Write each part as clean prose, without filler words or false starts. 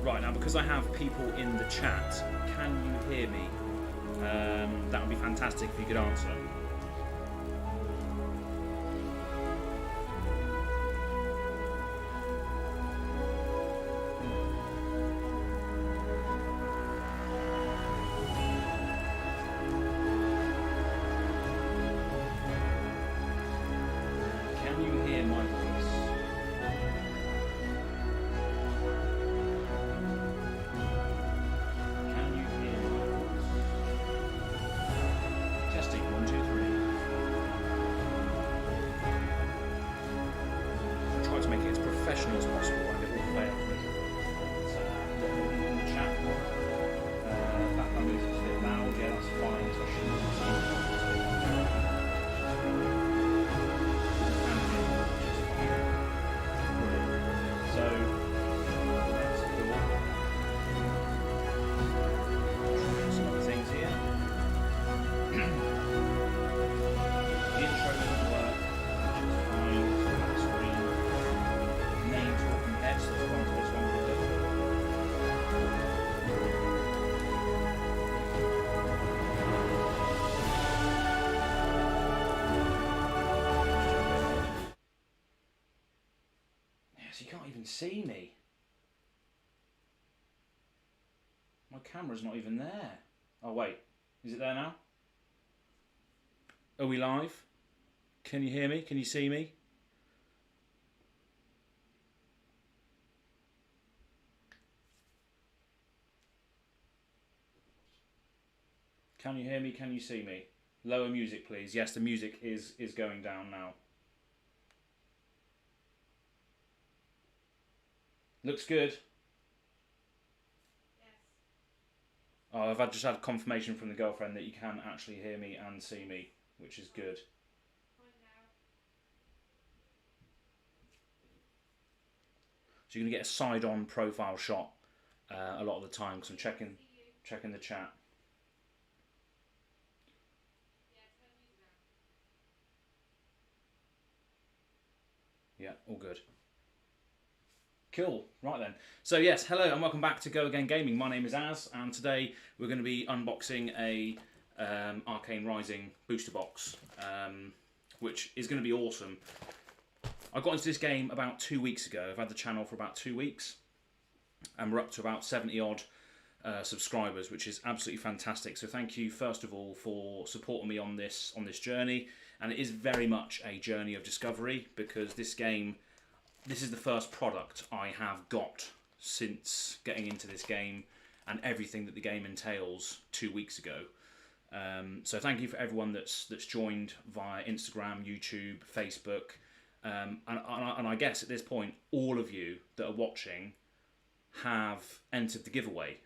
Right, now because I have people in the chat, can you hear me? That would be fantastic if you could answer. Can you hear my voice? Can you hear my voice? Testing, 1, 2, 3. I'll try to make it as professional as possible and it will play out. In the chat. Background music is a bit loud, yeah, that's fine. So I shouldn't you can't even see me. My camera's not even there. Oh wait, is it there now? Are we live? Can you hear me? Can you see me? Can you hear me? Can you see me? Lower music, please. Yes, the music is going down now. Looks good. Yes. Oh, I've just had confirmation from the girlfriend that you can actually hear me and see me, which is good. Fine now. So you're going to get a side-on profile shot a lot of the time because I'm checking the chat. Yeah, turn music down. Yeah, all good. Cool, right then. So yes, hello and welcome back to Go Again Gaming. My name is Az, and today we're going to be unboxing a Arcane Rising booster box, which is going to be awesome. I got into this game about 2 weeks ago. I've had the channel for about 2 weeks, and we're up to about 70 odd subscribers, which is absolutely fantastic. So thank you first of all for supporting me on this journey, and it is very much a journey of discovery because this game. This is the first product I have got since getting into this game and everything that the game entails 2 weeks ago. So thank you for everyone that's joined via Instagram, YouTube, Facebook, and I guess at this point all of you that are watching have entered the giveaway.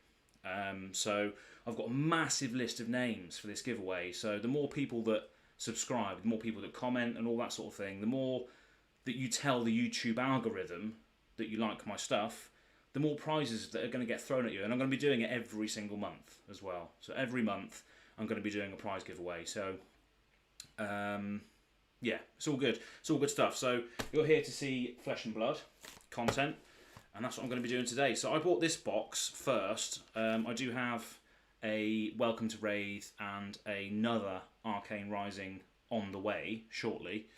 So I've got a massive list of names for this giveaway. So the more people that subscribe, the more people that comment and all that sort of thing, the more that you tell the YouTube algorithm that you like my stuff, the more prizes that are going to get thrown at you. And I'm going to be doing it every single month as well. So every month I'm going to be doing a prize giveaway. So yeah, it's all good. It's all good stuff. So you're here to see Flesh and Blood content, and that's what I'm going to be doing today. So I bought this box first. I do have a Welcome to Wraith and another Arcane Rising on the way shortly.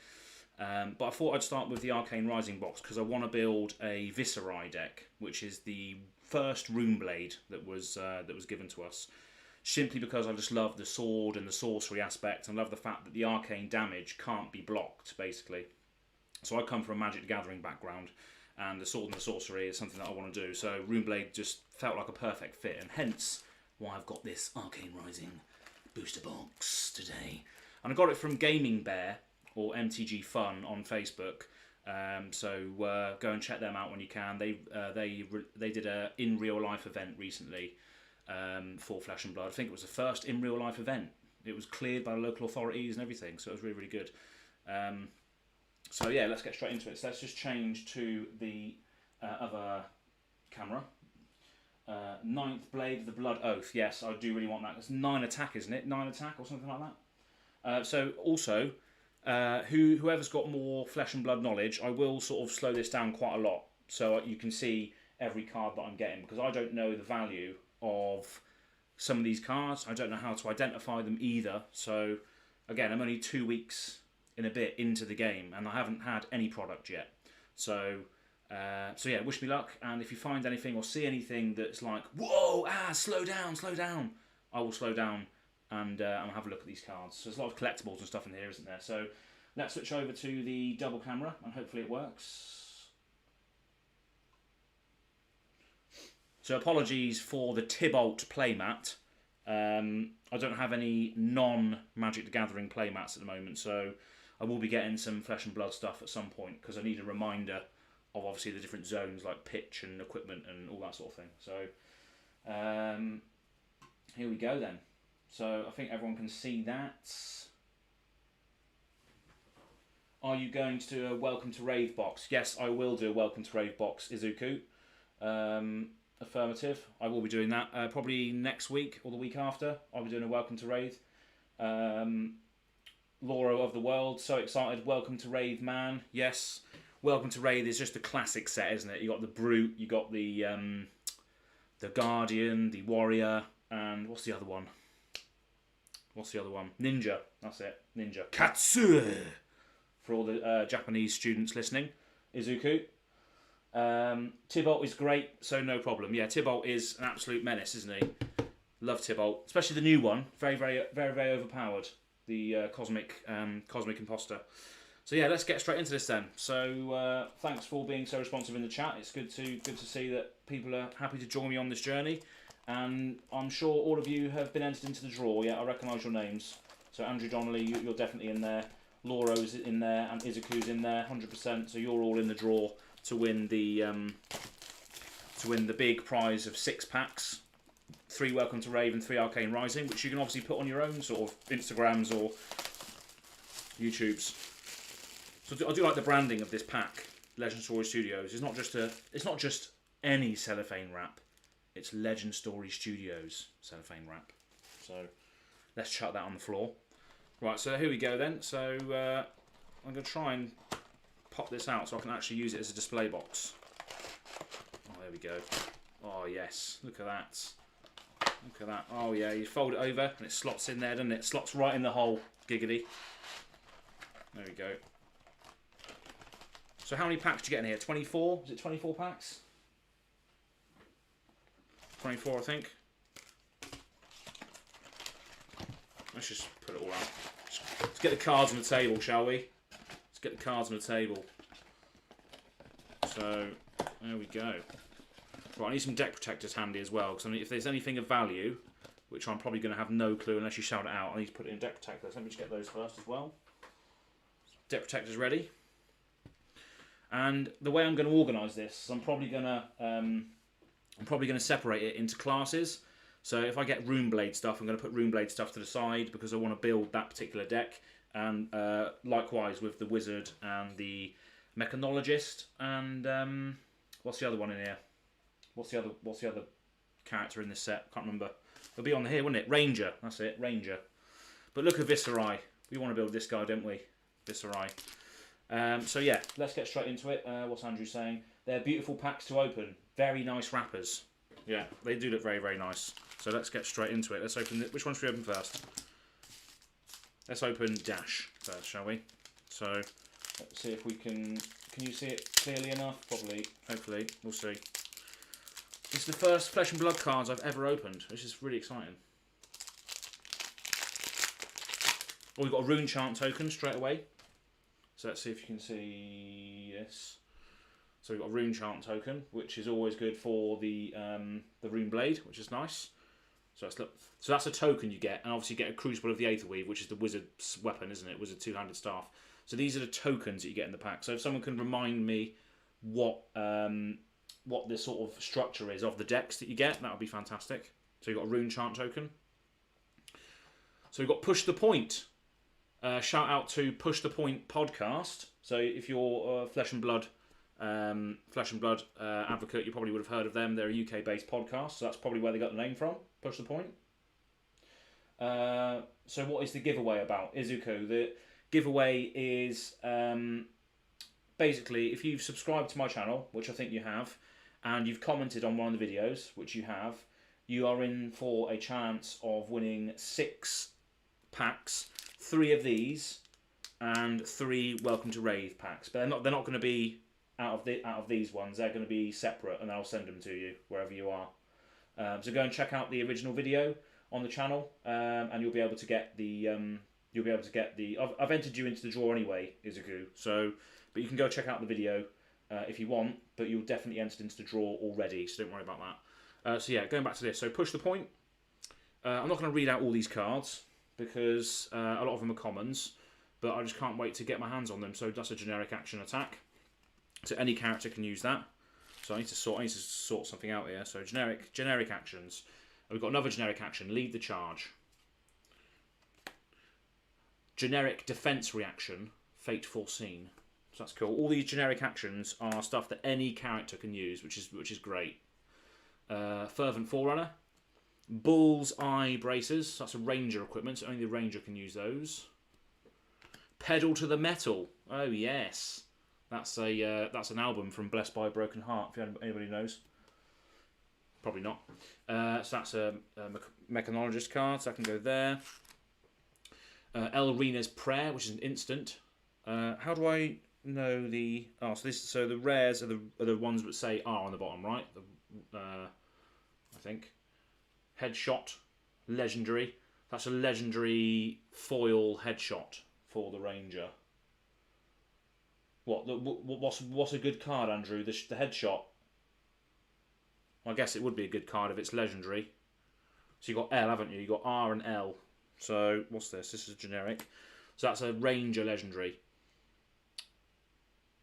But I thought I'd start with the Arcane Rising box because I want to build a Viscerai deck, which is the first Runeblade that was given to us. Simply because I just love the sword and the sorcery aspect, and love the fact that the arcane damage can't be blocked, basically. So I come from a Magic the Gathering background, and the sword and the sorcery is something that I want to do. So Runeblade just felt like a perfect fit, and hence why I've got this Arcane Rising booster box today. And I got it from Gaming Bear, or MTG Fun on Facebook, so go and check them out when you can. They did a in real life event recently for Flesh and Blood. I think it was the first in real life event. It was cleared by the local authorities and everything, so it was really, really good. So yeah, let's get straight into it. So let's just change to the other camera. Ninth Blade of the Blood Oath. Yes, I do really want that. It's 9 attack, isn't it? 9 attack or something like that. So also, whoever's got more Flesh and Blood knowledge, I will sort of slow this down quite a lot, so you can see every card that I'm getting, because I don't know the value of some of these cards. I don't know how to identify them either. So again, I'm only 2 weeks in a bit into the game, and I haven't had any product yet. So yeah, wish me luck. And if you find anything or see anything that's like, whoa, slow down, I will slow down and have a look at these cards. So there's a lot of collectibles and stuff in here, isn't there? So let's switch over to the double camera, and hopefully it works. So apologies for the Tybalt playmat. I don't have any non-Magic the Gathering playmats at the moment, so I will be getting some Flesh and Blood stuff at some point, because I need a reminder of obviously the different zones like pitch and equipment and all that sort of thing. So here we go then. So I think everyone can see that. Are you going to do a Welcome to Rave box? Yes, I will do a Welcome to Rave box, Izuku. Affirmative. I will be doing that probably next week or the week after. I'll be doing a Welcome to Rave. Laura of the World, so excited. Welcome to Rave, man. Yes, Welcome to Rave is just a classic set, isn't it? You got the Brute, you got the Guardian, the Warrior, and what's the other one? Ninja. That's it. Ninja. Katsu. For all the Japanese students listening, Izuku. Tybalt is great, so no problem. Yeah, Tybalt is an absolute menace, isn't he? Love Tybalt, especially the new one. Very, very, very, very overpowered. The cosmic imposter. So yeah, let's get straight into this then. So thanks for being so responsive in the chat. It's good to see that people are happy to join me on this journey, and I'm sure all of you have been entered into the draw. Yeah, I recognise your names. So Andrew Donnelly, you're definitely in there. Laura's in there, and Izuku's in there, 100%. So you're all in the draw to win the big prize of 6 packs, 3 Welcome to Rave and 3 Arcane Rising, which you can obviously put on your own sort of Instagrams or YouTubes. So I do like the branding of this pack, Legend Story Studios. It's not just any cellophane wrap. It's Legend Story Studios cellophane wrap. So let's chuck that on the floor. Right, so here we go then. So I'm going to try and pop this out so I can actually use it as a display box. Oh, there we go. Oh, yes. Look at that. Look at that. Oh, yeah. You fold it over and it slots in there, doesn't it? It slots right in the hole. Giggity. There we go. So how many packs do you get in here? 24? Is it 24 packs? 24, I think. Let's just put it all out. Let's get the cards on the table, shall we? Let's get the cards on the table. So, there we go. Right, I need some deck protectors handy as well, because if there's anything of value, which I'm probably going to have no clue unless you shout it out, I need to put it in deck protectors. Let me just get those first as well. Deck protectors ready. And the way I'm going to organise this, I'm probably going to separate it into classes. So if I get Runeblade stuff, I'm going to put Runeblade stuff to the side because I want to build that particular deck. And likewise with the Wizard and the Mechanologist. And what's the other one in here? What's the other character in this set? Can't remember. It'll be on here, wouldn't it? Ranger. That's it, Ranger. But look at Viserai. We want to build this guy, don't we? Viserai. So yeah, let's get straight into it. What's Andrew saying? They're beautiful packs to open. Very nice wrappers. Yeah, they do look very, very nice. So let's get straight into it. Let's open which one should we open first? Let's open Dash first, shall we? So let's see if we can you see it clearly enough? Probably, hopefully, we'll see. This is the first Flesh and Blood cards I've ever opened, which is really exciting. Oh, we've got a Rune Chant token straight away. So let's see if you can see this. So we've got a Rune Chant token, which is always good for the Runeblade, which is nice. So that's a token you get, and obviously you get a Crucible of the Aetherweave, which is the Wizard's weapon, isn't it? Wizard two-handed staff. So these are the tokens that you get in the pack. So if someone can remind me what this sort of structure is of the decks that you get, that would be fantastic. So you've got a Rune Chant token. So we've got Push the Point. Shout out to Push the Point podcast. So if you're Flesh and Blood advocate, you probably would have heard of them. They're a UK-based podcast, so that's probably where they got the name from. Push the Point. So what is the giveaway about, Izuku? The giveaway is basically if you've subscribed to my channel, which I think you have, and you've commented on one of the videos, which you have, you are in for a chance of winning 6 packs, 3 of these, and 3 Welcome to Wraith packs. But they're not going to be out of these ones. They're going to be separate, and I'll send them to you wherever you are. So go and check out the original video on the channel, and you'll be able to get the I've entered you into the draw anyway, Izuku. So, but you can go check out the video if you want. But you'll definitely entered into the draw already, so don't worry about that. So yeah, going back to this. So push the point. I'm not going to read out all these cards because a lot of them are commons, but I just can't wait to get my hands on them. So that's a generic action attack. So any character can use that. So I need to sort something out here. So generic actions. We've got another generic action. Lead the charge. Generic defense reaction. Fate foreseen. So that's cool. All these generic actions are stuff that any character can use, which is great. Fervent Forerunner. Bull's Eye Braces. So that's a ranger equipment. So only the ranger can use those. Pedal to the Metal. Oh yes. That's an album from Blessed by a Broken Heart, if anybody knows. Probably not. So that's a Mechanologist card, so I can go there. El Rena's Prayer, which is an instant. How do I know the... Oh, so the rares are the ones that say R on the bottom, right? I think. Headshot, legendary. That's a legendary foil headshot for the ranger. What's a good card, Andrew? The headshot. I guess it would be a good card if it's legendary. So you got L, haven't you? You got R and L. So what's this? This is generic. So that's a ranger legendary.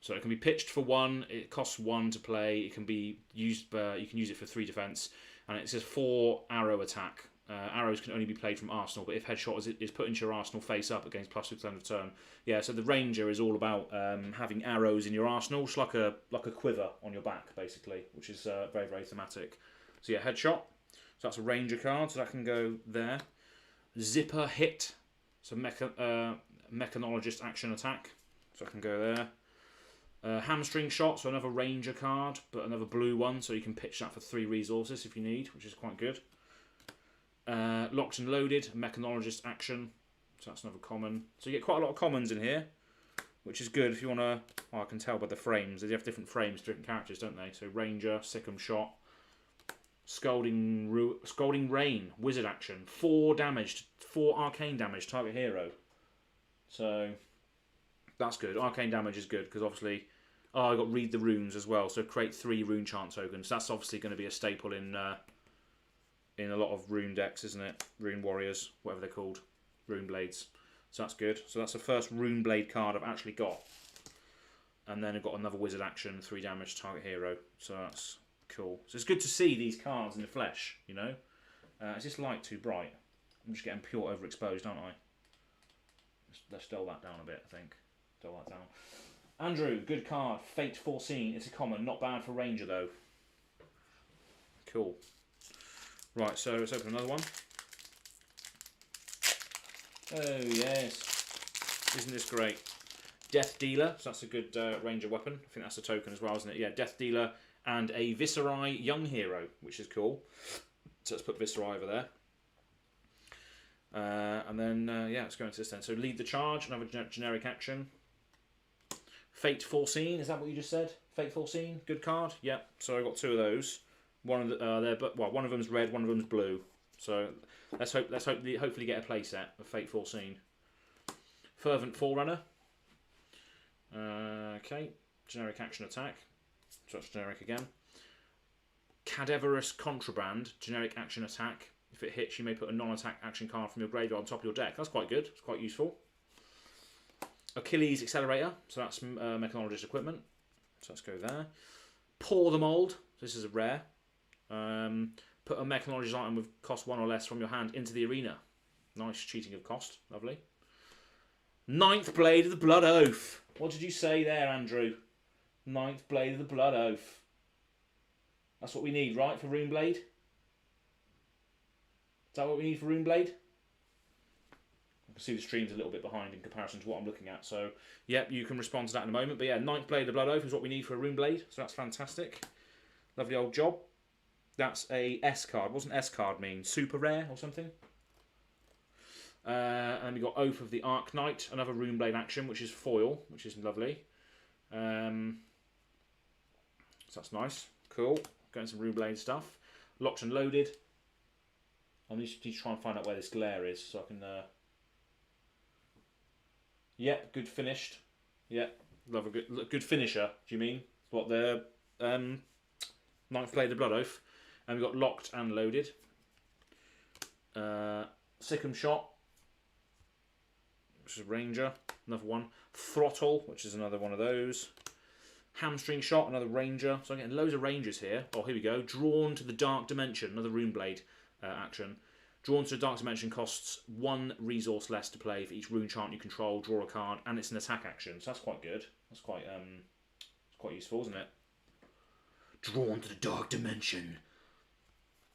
So it can be pitched for 1. It costs 1 to play. It can be used. You can use it for 3 defense, and it says 4 arrow attack. Arrows can only be played from arsenal, but if headshot is put into your arsenal face up against +6 end of turn. Yeah, so the ranger is all about having arrows in your arsenal. It's like a quiver on your back, basically, which is very, very thematic. So yeah, headshot. So that's a ranger card, so that can go there. Zipper hit. So mechanologist action attack. So I can go there. Hamstring shot, so another ranger card, but another blue one, so you can pitch that for 3 resources if you need, which is quite good. Locked and loaded, mechanologist action, so that's another common. So you get quite a lot of commons in here, which is good if you want to... Oh, I can tell by the frames. They have different frames for different characters, don't they? So ranger, Sikkim shot, scalding rain, wizard action, 4 damage, 4 arcane damage, target hero. So that's good. Arcane damage is good because obviously... Oh, I got read the runes as well. So create 3 rune chant tokens. That's obviously going to be a staple in a lot of rune decks, isn't it? Rune warriors, whatever they're called, Runeblades. So that's good. So that's the first Runeblade card I've actually got. And then I've got another wizard action, 3 damage, target hero. So that's cool. So it's good to see these cards in the flesh, you know. Is this light too bright? I'm just getting pure overexposed, aren't I? Let's dull that down a bit, I think. Dull that down. Andrew, good card. Fate Foreseen. It's a common. Not bad for Ranger, though. Cool. Right, so let's open another one. Oh, yes. Isn't this great? Death Dealer. So that's a good Ranger weapon. I think that's a token as well, isn't it? Yeah, Death Dealer and a Viserai Young Hero, which is cool. So let's put Viserai over there. And then, yeah, let's go into this then. So Lead the Charge, another generic action. Fate Foreseen, is that what you just said? Fate Foreseen, good card. Yep. So I got 2 of those. One of one of them's red, one of them's blue. So let's hopefully get a play set of Fate Foreseen. Fervent Forerunner. Okay, generic action attack. So that's generic again. Cadaverous Contraband, generic action attack. If it hits, you may put a non-attack action card from your graveyard on top of your deck. That's quite good. It's quite useful. Achilles Accelerator. So that's mechanologist equipment. So let's go there. Pour the Mold. This is a rare. Put a mechanologist item with cost 1 or less from your hand into the arena. Nice cheating of cost. Lovely. 9th Blade of the Blood Oath. What did you say there, Andrew? 9th Blade of the Blood Oath. That's what we need, right, for Runeblade? Is that what we need for Runeblade? I can see the stream's a little bit behind in comparison to what I'm looking at. So, yep, you can respond to that in a moment. But yeah, 9th Blade of the Blood Oath is what we need for a Runeblade. So that's fantastic. Lovely old job. That's a S card. What's an S card mean? Super rare or something? And we got Oath of the Arc Knight, another Runeblade action, which is foil, which is lovely. So that's nice. Cool. Getting some Runeblade stuff. Locked and loaded. I need to try and find out where this glare is so I can... Yeah, good finished. Yeah, love a good finisher, do you mean? What, the Ninth Blade of Blood Oath. And we've got Locked and Loaded. Sikkim Shot, which is Ranger, another one. Throttle, which is another one of those. Hamstring Shot, another Ranger. So I'm getting loads of Rangers here. Oh, here we go. Drawn to the Dark Dimension, another Runeblade action. Drawn to the Dark Dimension costs 1 resource less to play for each rune chant you control. Draw a card, and it's an attack action. So that's quite good. That's quite useful, isn't it? Drawn to the Dark Dimension.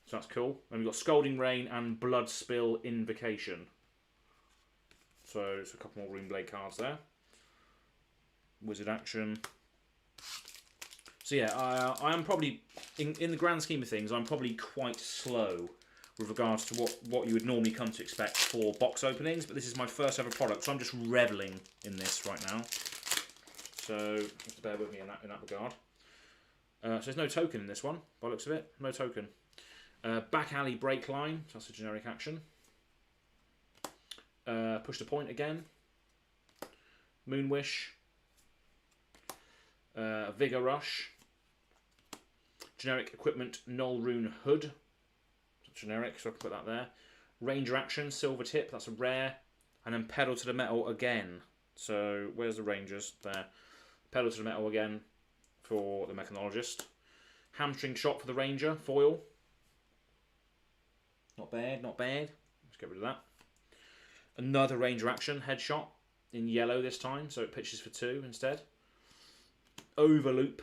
So that's cool. And we've got Scalding Rain and Blood Spill Invocation. So it's a couple more Runeblade cards there. Wizard action. So yeah, I am probably, in the grand scheme of things, I'm probably quite slow with regards to what you would normally come to expect for box openings, but this is my first ever product, so I'm just reveling in this right now. So just bear with me in that regard. So there's no token in this one, by the looks of it. No token. Back Alley Break Line, so that's a generic action. Push to Point again. Moonwish. Vigor Rush. Generic Equipment Null Rune Hood. Generic, so I can put that there. Ranger action, Silver Tip, that's a rare. And then Pedal to the Metal again. So where's the Rangers? There. Pedal to the Metal again for the Mechanologist. Hamstring Shot for the Ranger, foil. Not bad, not bad. Let's get rid of that. Another Ranger action, Headshot, in yellow this time, so it pitches for 2 instead. Overloop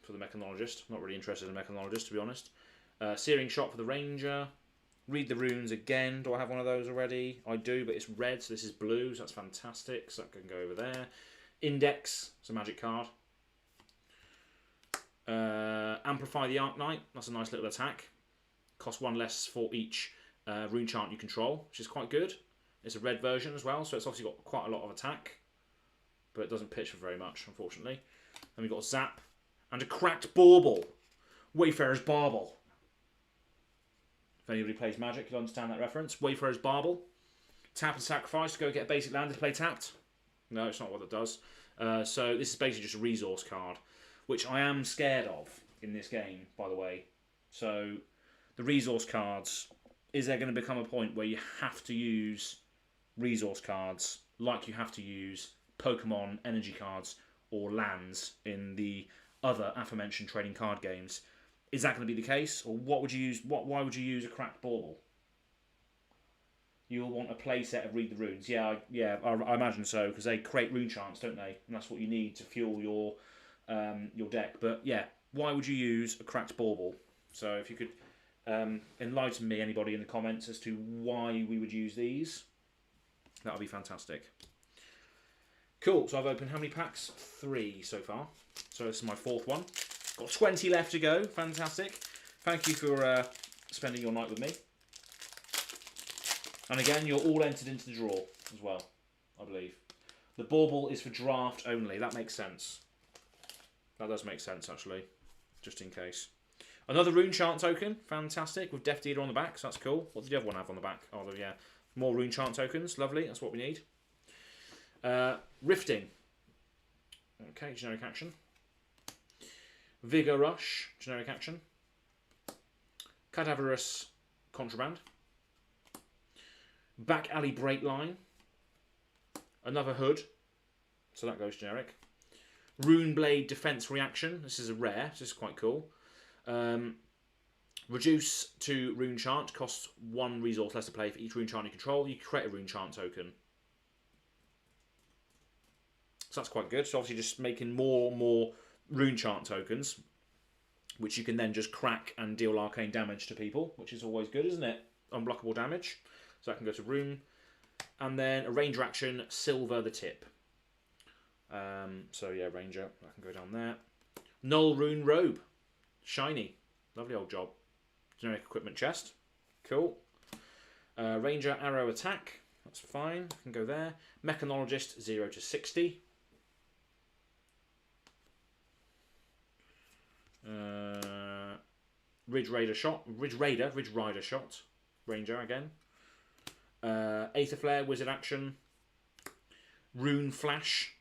for the Mechanologist. Not really interested in the Mechanologist, to be honest. Searing Shot for the Ranger. Read the Runes again. Do I have one of those already? I do, but it's red, so this is blue, so that's fantastic. So that can go over there. Index, it's a magic card. Amplify the Arc Knight. That's a nice little attack. Cost 1 less for each rune chant you control, which is quite good. It's a red version as well, so it's obviously got quite a lot of attack, but it doesn't pitch for very much, unfortunately. Then we've got Zap and a Cracked Bauble. Wayfarer's Bauble. If anybody plays Magic, you'll understand that reference. Wayfarer's Bauble. Tap and sacrifice to go get a basic land to play tapped. No, it's not what it does. So this is basically just a resource card, which I am scared of in this game, by the way. So the resource cards, is there going to become a point where you have to use resource cards like you have to use Pokemon energy cards or lands in the other aforementioned trading card games? Is that going to be the case, or what would you use? Why would you use a Cracked Bauble? You'll want a playset of Read the Runes. I imagine so, because they create rune chants, don't they? And that's what you need to fuel your deck. But yeah, why would you use a Cracked Bauble? So if you could enlighten me, anybody in the comments, as to why we would use these, that would be fantastic. Cool. So I've opened how many packs? 3 so far. So this is my 4th one. Got 20 left to go. Fantastic. Thank you for spending your night with me. And again, you're all entered into the draw as well, I believe. The bauble is for draft only. That makes sense. That does make sense, actually, just in case. Another rune chant token. Fantastic. With Death Dealer on the back, so that's cool. What did the other one have on the back? Oh, yeah. More rune chant tokens. Lovely. That's what we need. Rifting. Okay, generic action. Vigor Rush, generic action. Cadaverous Contraband. Back Alley Break Line. Another Hood, so that goes generic. Runeblade Defense Reaction. This is a rare, so this is quite cool. Reduce to Rune Chant. Costs 1 resource less to play for each rune chant you control. You can create a rune chant token. So that's quite good. So obviously just making more and more rune chant tokens, which you can then just crack and deal arcane damage to people, which is always good, isn't it? Unblockable damage. So I can go to Rune. And then a Ranger action, Silver the Tip. So yeah, Ranger. I can go down there. Null Rune Robe. Shiny. Lovely old job. Generic equipment chest. Cool. Ranger arrow attack. That's fine. Can go there. Mechanologist 0 to 60. Ridge Rider shot. Ranger again. Aether Flare, Wizard action. Rune Flash.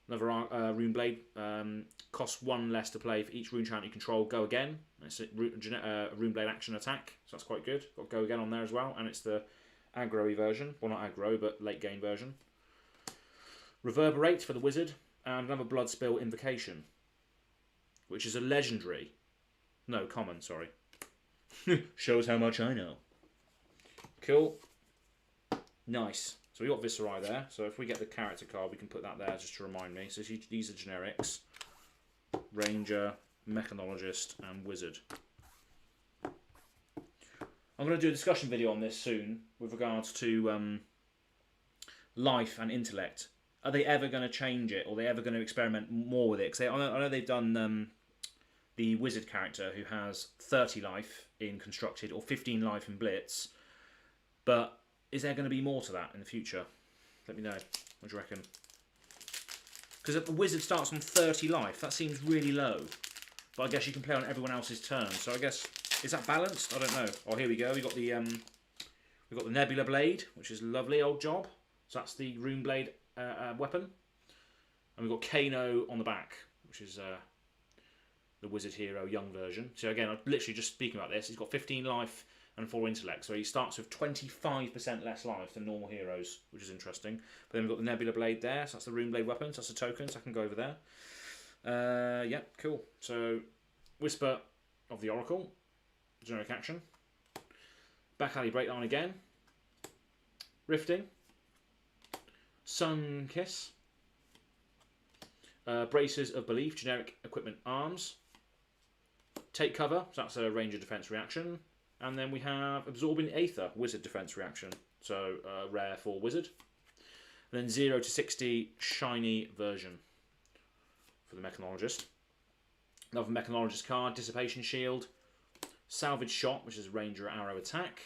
Another Runeblade. Costs 1 less to play for each rune chant you control. Go again. It's a Runeblade action attack, so that's quite good. Got Go Again on there as well, and it's the aggro-y version. Well, not aggro, but late game version. Reverberate for the wizard, and another Blood Spill Invocation, which is a legendary. No, common, sorry. Shows how much I know. Cool. Nice. So we got Viserai there. So if we get the character card, we can put that there just to remind me. So these are generics. Ranger, Mechanologist, and Wizard. I'm going to do a discussion video on this soon with regards to life and intellect. Are they ever going to change it? Or are they ever going to experiment more with it? Because I know they've done the Wizard character who has 30 life in Constructed or 15 life in Blitz. But is there going to be more to that in the future? Let me know. What do you reckon? Because if the Wizard starts on 30 life, that seems really low. But I guess you can play on everyone else's turn. So I guess, is that balanced? I don't know. Oh, here we go. We've got the Nebula Blade, which is a lovely old job. So that's the Runeblade weapon. And we've got Kano on the back, which is the Wizard Hero young version. So again, I'm literally just speaking about this. He's got 15 life and 4 intellect. So he starts with 25% less life than normal heroes, which is interesting. But then we've got the Nebula Blade there. So that's the Runeblade weapon. So that's a token, so I can go over there. Yeah, cool. So Whisper of the Oracle. Generic action. Back Alley Breakdown again. Rifting. Sun Kiss. Braces of Belief. Generic equipment arms. Take Cover. So that's a Ranger defense reaction. And then we have Absorbing Aether, Wizard defense reaction. So rare for Wizard. And then 0 to 60 shiny version for the Mechanologist. Another Mechanologist card, Dissipation Shield. Salvage Shot, which is a Ranger arrow attack.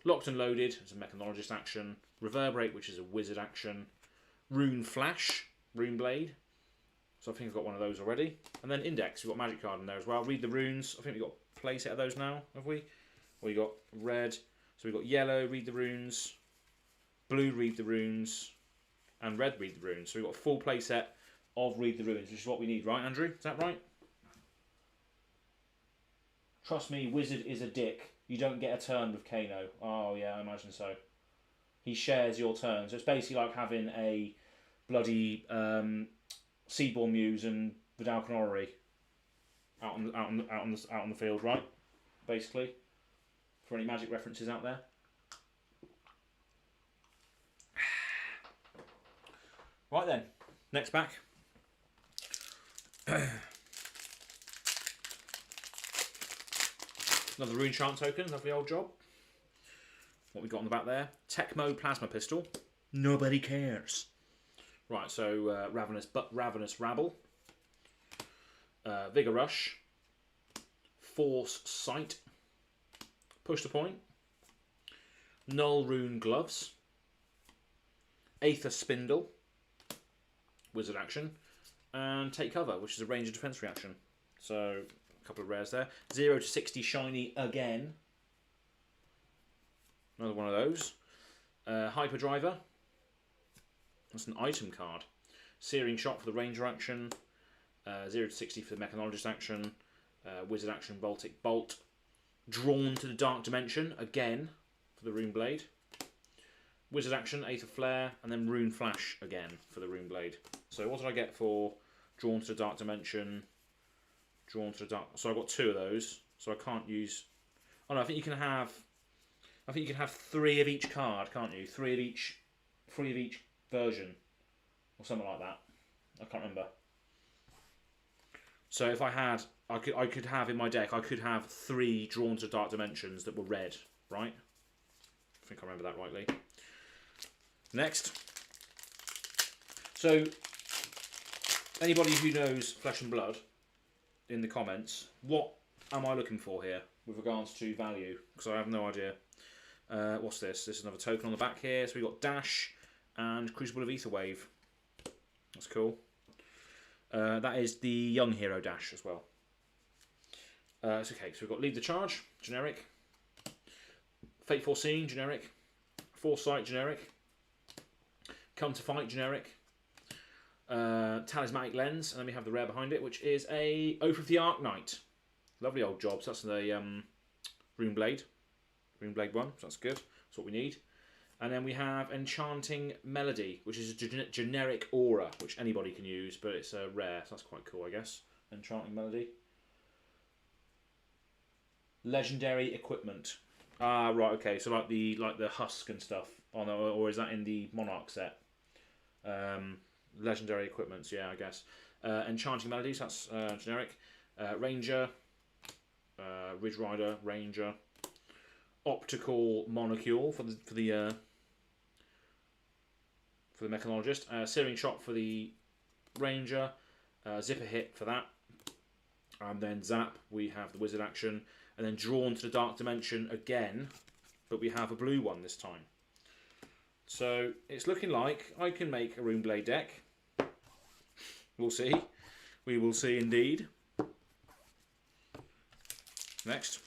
Locked and Loaded is a Mechanologist action. Reverberate, which is a Wizard action. Rune Flash, Runeblade. So I think I've got one of those already. And then Index, we've got Magic card in there as well. Read the Runes. I think we've got a play set of those now, have we? Well, you got red. So we've got yellow, Read the Runes. Blue, Read the Runes. And red, Read the Runes. So we've got a full play set of Read the Runes, which is what we need, right, Andrew? Is that right? Trust me, Wizard is a dick. You don't get a turn with Kano. Oh, yeah, I imagine so. He shares your turn. So it's basically like having a bloody Seaborn Muse and Vidal Canori out on the field, right? Basically. For any Magic references out there. Right then, next back. Another Rune Chant token, lovely old job. What we got on the back there? Tech Mode Plasma Pistol. Nobody cares. Right, so Ravenous Rabble. Vigor Rush. Force Sight. Push to Point. Null Rune Gloves. Aether Spindle. Wizard action. And Take Cover, which is a Ranger defense reaction. So a couple of rares there. 0 to 60 shiny again. Another one of those. Hyperdriver. That's an item card. Searing Shot for the Ranger action. 0 to 60 for the Mechanologist action. Wizard action, Baltic Bolt. Drawn to the Dark Dimension again for the Runeblade. Wizard action, Aether Flare, and then Rune Flash again for the Runeblade. So what did I get for Drawn to the Dark Dimension? Drawn to the Dark. So I got 2 of those. So I can't use. Oh no, I think you can have 3 of each card, can't you? 3 of each version, or something like that. I can't remember. So if I could have in my deck, I could have 3 Drawn to Dark Dimensions that were red, right? I think I remember that rightly. Next. So, anybody who knows Flesh and Blood in the comments what am I looking for here with regards to value, because I have no idea. What's this? This is another token on the back here. So we've got Dash and Crucible of Aetherwave. That's cool. That is the Young Hero Dash as well. It's okay. So we've got Lead the Charge, generic. Fate Foreseen, generic. Foresight, generic. Come to Fight, generic. Talismanic Lens, and then we have the rare behind it, which is a Oath of the Arknight. Lovely old jobs. That's the Runeblade. Runeblade 1, so that's good. That's what we need. And then we have Enchanting Melody, which is a generic aura, which anybody can use, but it's a rare, so that's quite cool, I guess. Enchanting Melody. Legendary Equipment. Ah, right, okay. So like the husk and stuff. Oh no, or is that in the Monarch set? Legendary Equipments, yeah, I guess. Enchanting Melodies, that's generic. Ranger, Ridge Rider, Ranger. Optical Monocule for the Mechanologist. Searing Shot for the Ranger. Zipper Hit for that. And then Zap, we have the Wizard action. And then Drawn to the Dark Dimension again, but we have a blue one this time. So it's looking like I can make a Runeblade deck. We'll see. We will see indeed. Next.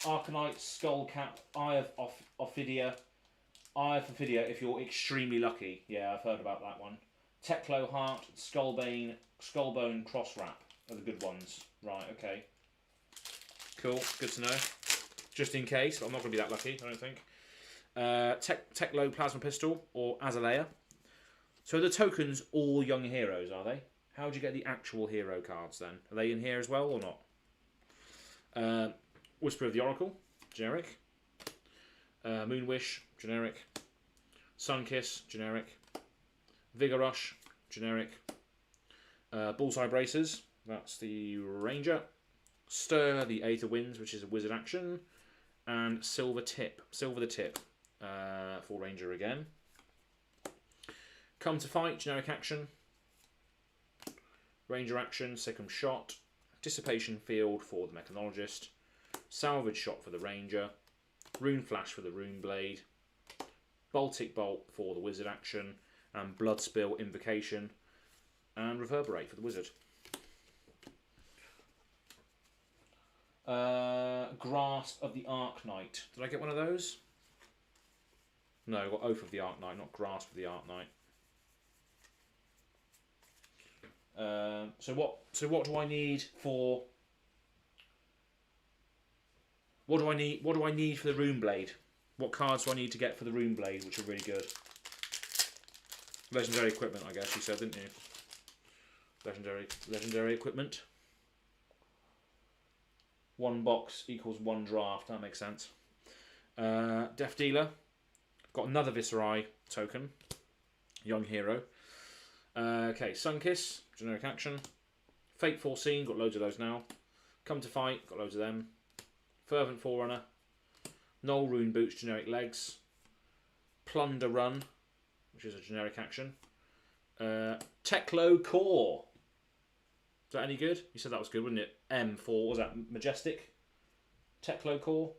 Arcanite, Skullcap, Eye of Ophidia. Eye of Ophidia if you're extremely lucky. Yeah, I've heard about that one. Teklo Heart, Skullbone Cross Wrap are the good ones. Right, okay. Cool, good to know. Just in case, but I'm not going to be that lucky, I don't think. Teklo Plasma Pistol or Azalea. So the tokens all young heroes, are they? How do you get the actual hero cards then? Are they in here as well or not? Whisper of the Oracle, generic. Moonwish, generic. Sunkiss, generic. Vigor Rush, generic. Bullseye Bracers, that's the Ranger. Stir, the Aether Winds, which is a wizard action. And Silver the Tip for Ranger again. Come to Fight, generic action. Ranger action, Second Shot. Dissipation Field for the Mechanologist. Salvage Shot for the Ranger. Rune Flash for the Runeblade. Baltic Bolt for the wizard action. And Blood Spill Invocation. And Reverberate for the wizard. Grasp of the Arknight. Did I get one of those? No, I got Oath of the Arknight, not Grasp of the Arknight. So what do I need for? What do I need for the Runeblade? What cards do I need to get for the Runeblade, which are really good? Legendary Equipment, I guess you said, didn't you? Legendary Equipment. One box equals one draft. That makes sense. Death Dealer. Got another Viscerai token. Young Hero. Okay, Sunkiss. Generic action. Fate Foreseen. Got loads of those now. Come to Fight. Got loads of them. Fervent Forerunner. Null Rune Boots. Generic legs. Plunder Run, which is a generic action. Teklo Core. Is that any good? You said that was good, wouldn't it? M4, was that Majestic? Teklo Core.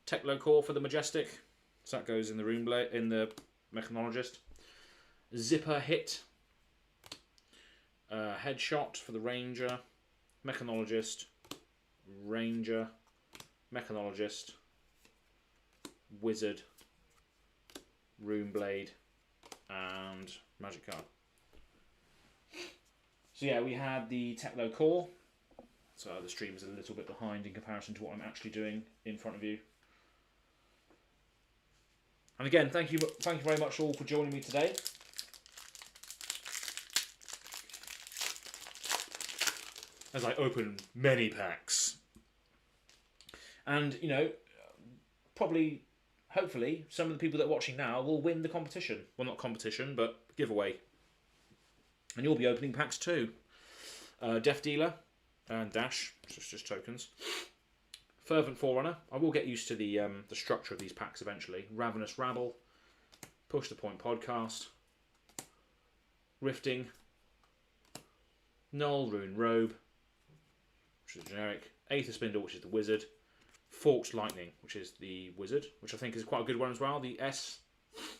Teklo Core for the Majestic. So that goes in the Runeblade, in the Mechanologist. Zipper Hit. Headshot for the Ranger. Mechanologist. Ranger. Mechanologist. Wizard. Runeblade. And Magic card. So yeah, we had the Teklo Core. So the stream is a little bit behind in comparison to what I'm actually doing in front of you. And again, thank you very much all for joining me today. As I open many packs. And, you know, probably, hopefully, some of the people that are watching now will win the competition. Well, not competition, but giveaway. And you'll be opening packs too. Death Dealer and Dash, just tokens. Fervent Forerunner. I will get used to the structure of these packs eventually. Ravenous Rabble. Push the Point Podcast. Rifting, Null Rune Robe, which is generic, Aether Spindle, which is the wizard, Forked Lightning, which is the wizard, which I think is quite a good one as well. The S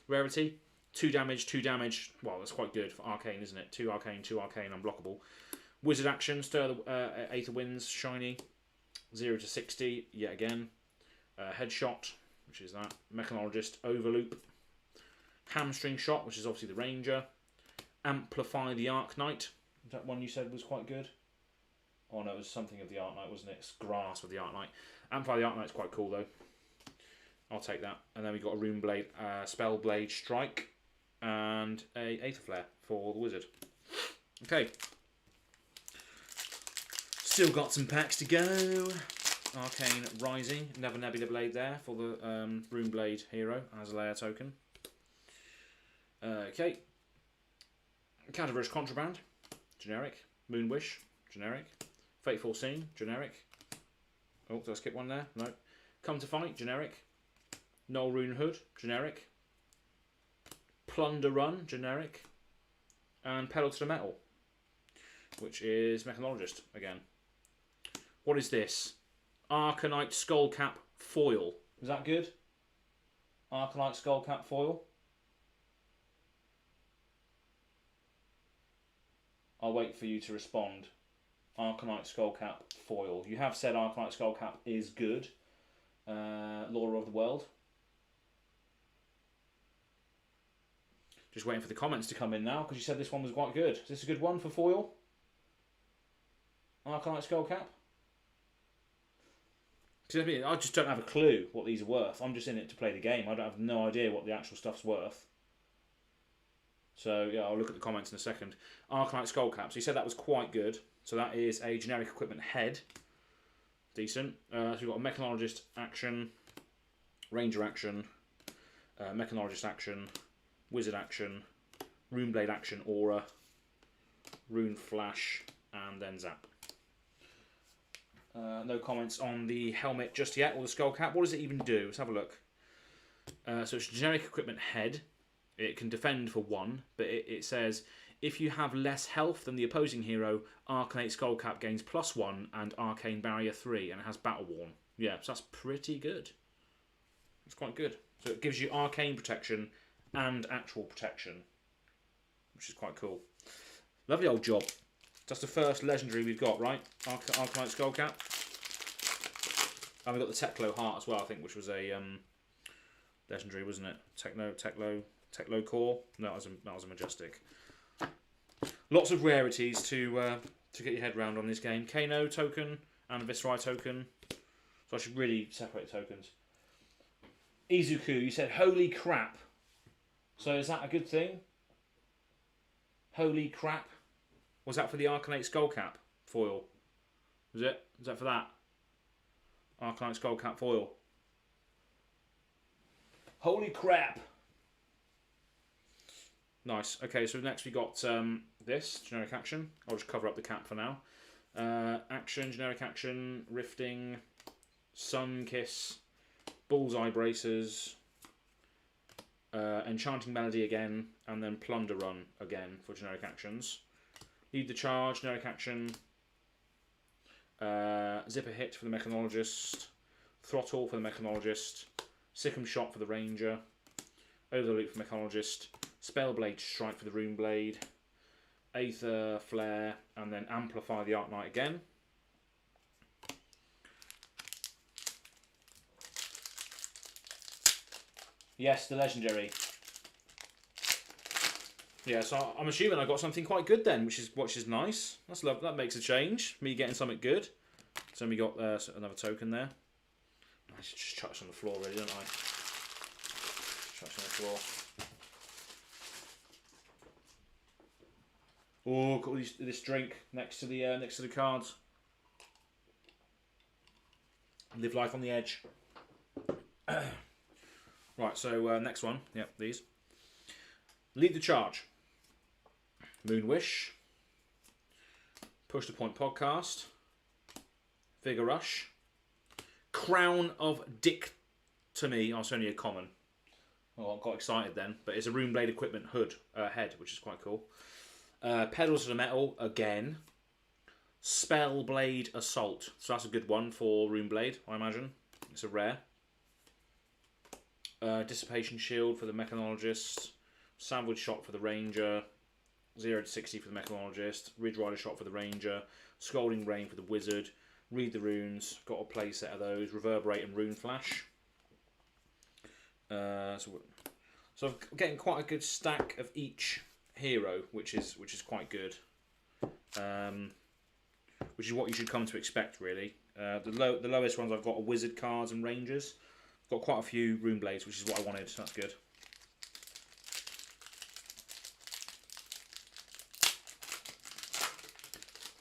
rarity, 2 damage, 2 damage. Well, that's quite good for Arcane, isn't it? 2 Arcane, unblockable. Wizard action, Stir the Aether Winds, shiny, 0 to 60, yet again. Headshot, which is that. Mechanologist, Overloop. Hamstring Shot, which is obviously the Ranger. Amplify the Arc Knight. Is that one you said was quite good? Oh no, it was something of the Arc Knight, wasn't it? It's Grasp of the Arc Knight. Amplify the Arc Knight's quite cool though. I'll take that. And then we've got a Runeblade, Spellblade Strike, and a Aether Flare for the Wizard. Okay. Still got some packs to go. Arcane Rising, another Nebula Blade there for the Runeblade hero as a layer token. Okay. Cadaverous Contraband, generic. Moonwish, generic. Fateful Scene, generic. Oh, did I skip one there? No. Come to Fight, generic. Null Rune Hood, generic. Plunder Run, generic. And Pedal to the Metal, which is Mechanologist again. What is this? Arcanite Skullcap Foil. Is that good? Arcanite Skullcap Foil. I'll wait for you to respond. Arcanite Skullcap Foil. You have said Arcanite Skullcap is good. Lore of the World. Just waiting for the comments to come in now, because you said this one was quite good. Is this a good one for foil? Arcanite Skullcap? I just don't have a clue what these are worth. I'm just in it to play the game. I have no idea what the actual stuff's worth. So, yeah, I'll look at the comments in a second. Arcanite Skullcap. So you said that was quite good. So that is a generic equipment head. Decent. So we've got a Mechanologist action, Ranger action, Mechanologist action, Wizard action, Runeblade action, Aura, Rune Flash, and then Zap. No comments on the helmet just yet, or the skull cap. What does it even do? Let's have a look. So it's a generic equipment head. It can defend for 1, but it says, if you have less health than the opposing hero, Arcanate Skullcap gains +1 and Arcane Barrier 3, and it has Battle Worn. Yeah, so that's pretty good. It's quite good. So it gives you Arcane protection and actual protection, which is quite cool. Lovely old job. That's the first legendary we've got, right? Arcanite Skullcap. And we've got the Teklo Heart as well, I think, which was a legendary, wasn't it? Teklo Core. No, that was a Majestic. Lots of rarities to get your head round on this game. Kano token and a Viscerai token. So I should really separate the tokens. Izuku, you said, holy crap. So is that a good thing? Holy crap. Was that for the Arcanate Skullcap foil? Was it? Is that for that? Arcanite Skullcap foil. Holy crap. Nice. Okay, so next we got this, generic action. I'll just cover up the cap for now. Action, generic action, Rifting, Sun Kiss, Bullseye Bracers, Enchanting Melody again, and then Plunder Run again for generic actions. Lead the Charge, generic action, Zipper Hit for the Mechanologist, Throttle for the Mechanologist, Sick'em Shot for the Ranger, Over the Loop for the Mechanologist, Spellblade Strike for the Runeblade, Aether Flare, and then Amplify the Arc Knight again. Yes, the legendary. Yeah, so I'm assuming I got something quite good then, which is nice. That's love. That makes a change. Me getting something good. So we got another token there. I should just chuck on the floor, really, don't I? Chuck on the floor. Oh, got this drink next to the cards. Live life on the edge. Right, so next one. Yep, these. Lead the Charge. Moonwish. Push the Point Podcast. Vigor Rush. Crown of Dictomy. Oh, it's only a common. Oh, I got excited then. But it's a Runeblade equipment head, which is quite cool. Pedals of the Metal again. Spellblade Assault. So that's a good one for Runeblade, I imagine. It's a rare. Dissipation Shield for the Mechanologist. Sandwich Shot for the Ranger. 0 to 60 for the Mechanologist. Ridge Rider Shot for the Ranger. Scalding Rain for the Wizard. Read the Runes. Got a play set of those. Reverberate and Rune Flash. So I'm getting quite a good stack of each hero, which is quite good. Which is what you should come to expect, really. The lowest ones I've got are Wizard cards and Rangers. Got quite a few Runeblades, which is what I wanted, so that's good.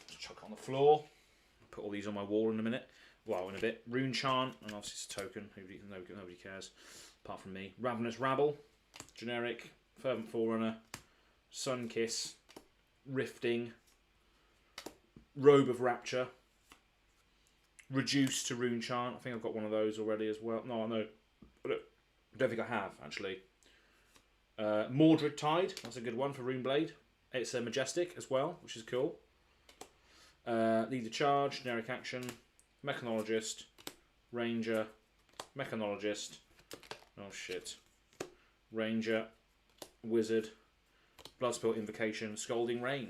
Just chuck it on the floor. Put all these on my wall in a minute. Well, in a bit. Rune Chant, and obviously it's a token. Nobody cares, apart from me. Ravenous Rabble, generic. Fervent Forerunner, Sun Kiss, Rifting, Robe of Rapture, Reduced to Rune Chant. I think I've got one of those already as well. No, I don't think I have, actually. Mordred Tide, that's a good one for Runeblade. It's a Majestic as well, which is cool. Lead the Charge, generic action, Mechanologist, Ranger, Mechanologist, oh shit, Ranger, Wizard, Bloodspill Invocation, Scalding Rain.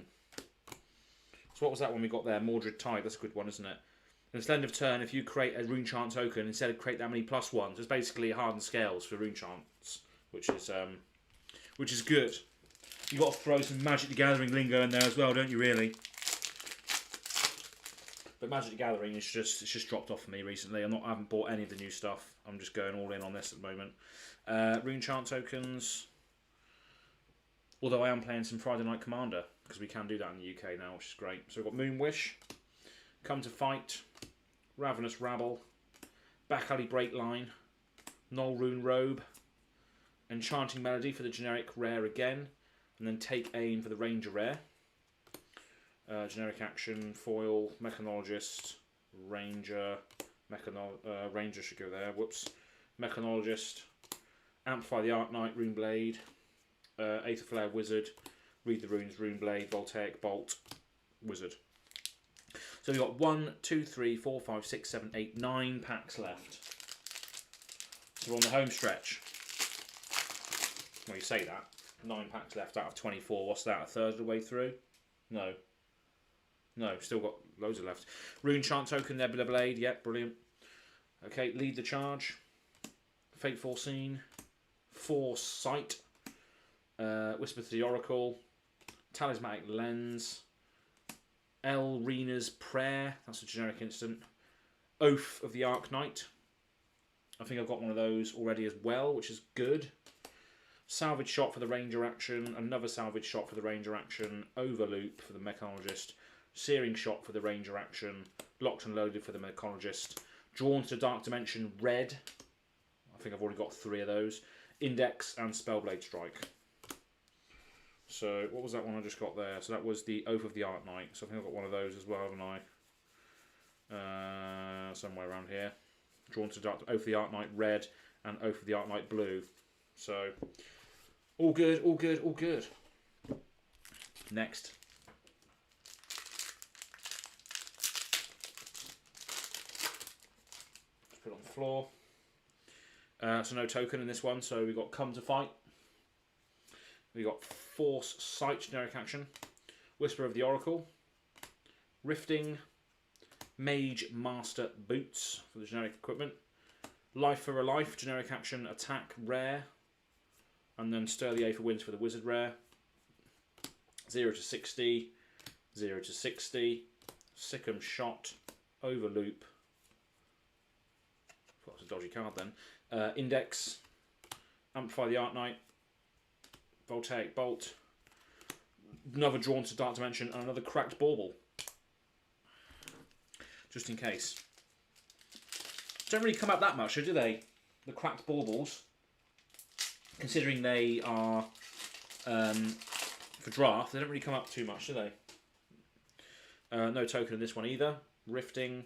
So what was that one we got there? Mordred Tide, that's a good one, isn't it? And it's the end of turn, if you create a Rune Chant token, instead of create that many +1s, it's basically hardened scales for Rune Chants, which is good. You've got to throw some Magic the Gathering lingo in there as well, don't you, really? But Magic the Gathering is it's just dropped off for me recently. I haven't bought any of the new stuff. I'm just going all in on this at the moment. Rune Chant tokens. Although I am playing some Friday Night Commander, because we can do that in the UK now, which is great. So we've got Moon Wish, Come to Fight, Ravenous Rabble, Back Alley Break Line, Null Rune Robe, Enchanting Melody for the generic rare again, and then Take Aim for the Ranger rare. Generic action, foil, Mechanologist, Ranger, Ranger should go there, whoops. Mechanologist, Amplify the Arknight, Runeblade, Aether Flare Wizard, Read the Runes, Runeblade, Voltaic Bolt, Wizard. So we've got 1, 2, 3, 4, 5, 6, 7, 8, 9 packs left. So we're on the home stretch. Well, you say that. 9 packs left out of 24. What's that, a third of the way through? No. No, still got loads of left. Rune Chant token, Nebula Blade. Yep, brilliant. Okay, Lead the Charge. Fateful Scene. Foresight. Whisper to the Oracle. Talismanic Lens. Elrena's Prayer. That's a generic instant. Oath of the Arknight. I think I've got one of those already as well, which is good. Salvage Shot for the Ranger action. Another Salvage Shot for the Ranger action. Overloop for the Mechanologist. Searing Shot for the Ranger action. Locked and Loaded for the Mechanologist. Drawn to Dark Dimension Red. I think I've already got 3 of those. Index and Spellblade Strike. So, what was that one I just got there? So that was the Oath of the Arknight. So I think I've got one of those as well, haven't I? Somewhere around here. Drawn to Oath of the Arknight Red and Oath of the Arknight Blue. So, all good, all good, all good. Next. Let's put it on the floor. So no token in this one. So we've got Come to Fight. We've got Force Sight, generic action. Whisper of the Oracle. Rifting. Mage Master Boots for the generic equipment. Life for a Life, generic action, attack, rare. And then Stir the Aether Winds for the Wizard rare. 0 to 60. 0 to 60. Sick'em Shot. Overloop. Well, that's a dodgy card then. Index. Amplify the Arknight. Voltaic Bolt. Another Drawn to Dark Dimension. And another Cracked Bauble. Just in case. Don't really come up that much, do they? The Cracked Baubles. Considering they are for draft, they don't really come up too much, do they? No token in this one either. Rifting.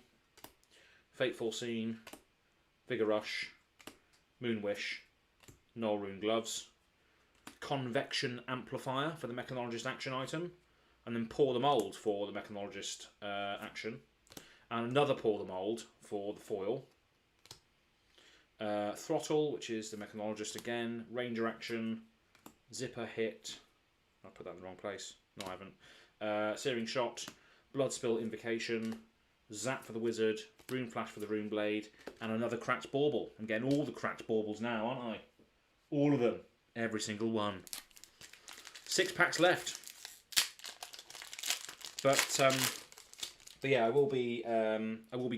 Fateful Scene. Vigor Rush. Moon Wish. Null Rune Gloves. Convection Amplifier for the Mechanologist action item. and then pour the mould for the Mechanologist action, and another pour the mould for the foil. Throttle, which is the Mechanologist again, Ranger action, Zipper hit. I put that in the wrong place. No, I haven't. Searing shot, Blood Spill Invocation, Zap for the Wizard, Rune Flash for the Runeblade, and another cracked bauble. I'm getting all the cracked baubles now, aren't I? All of them. Every single one. 6 packs left. But yeah, I will be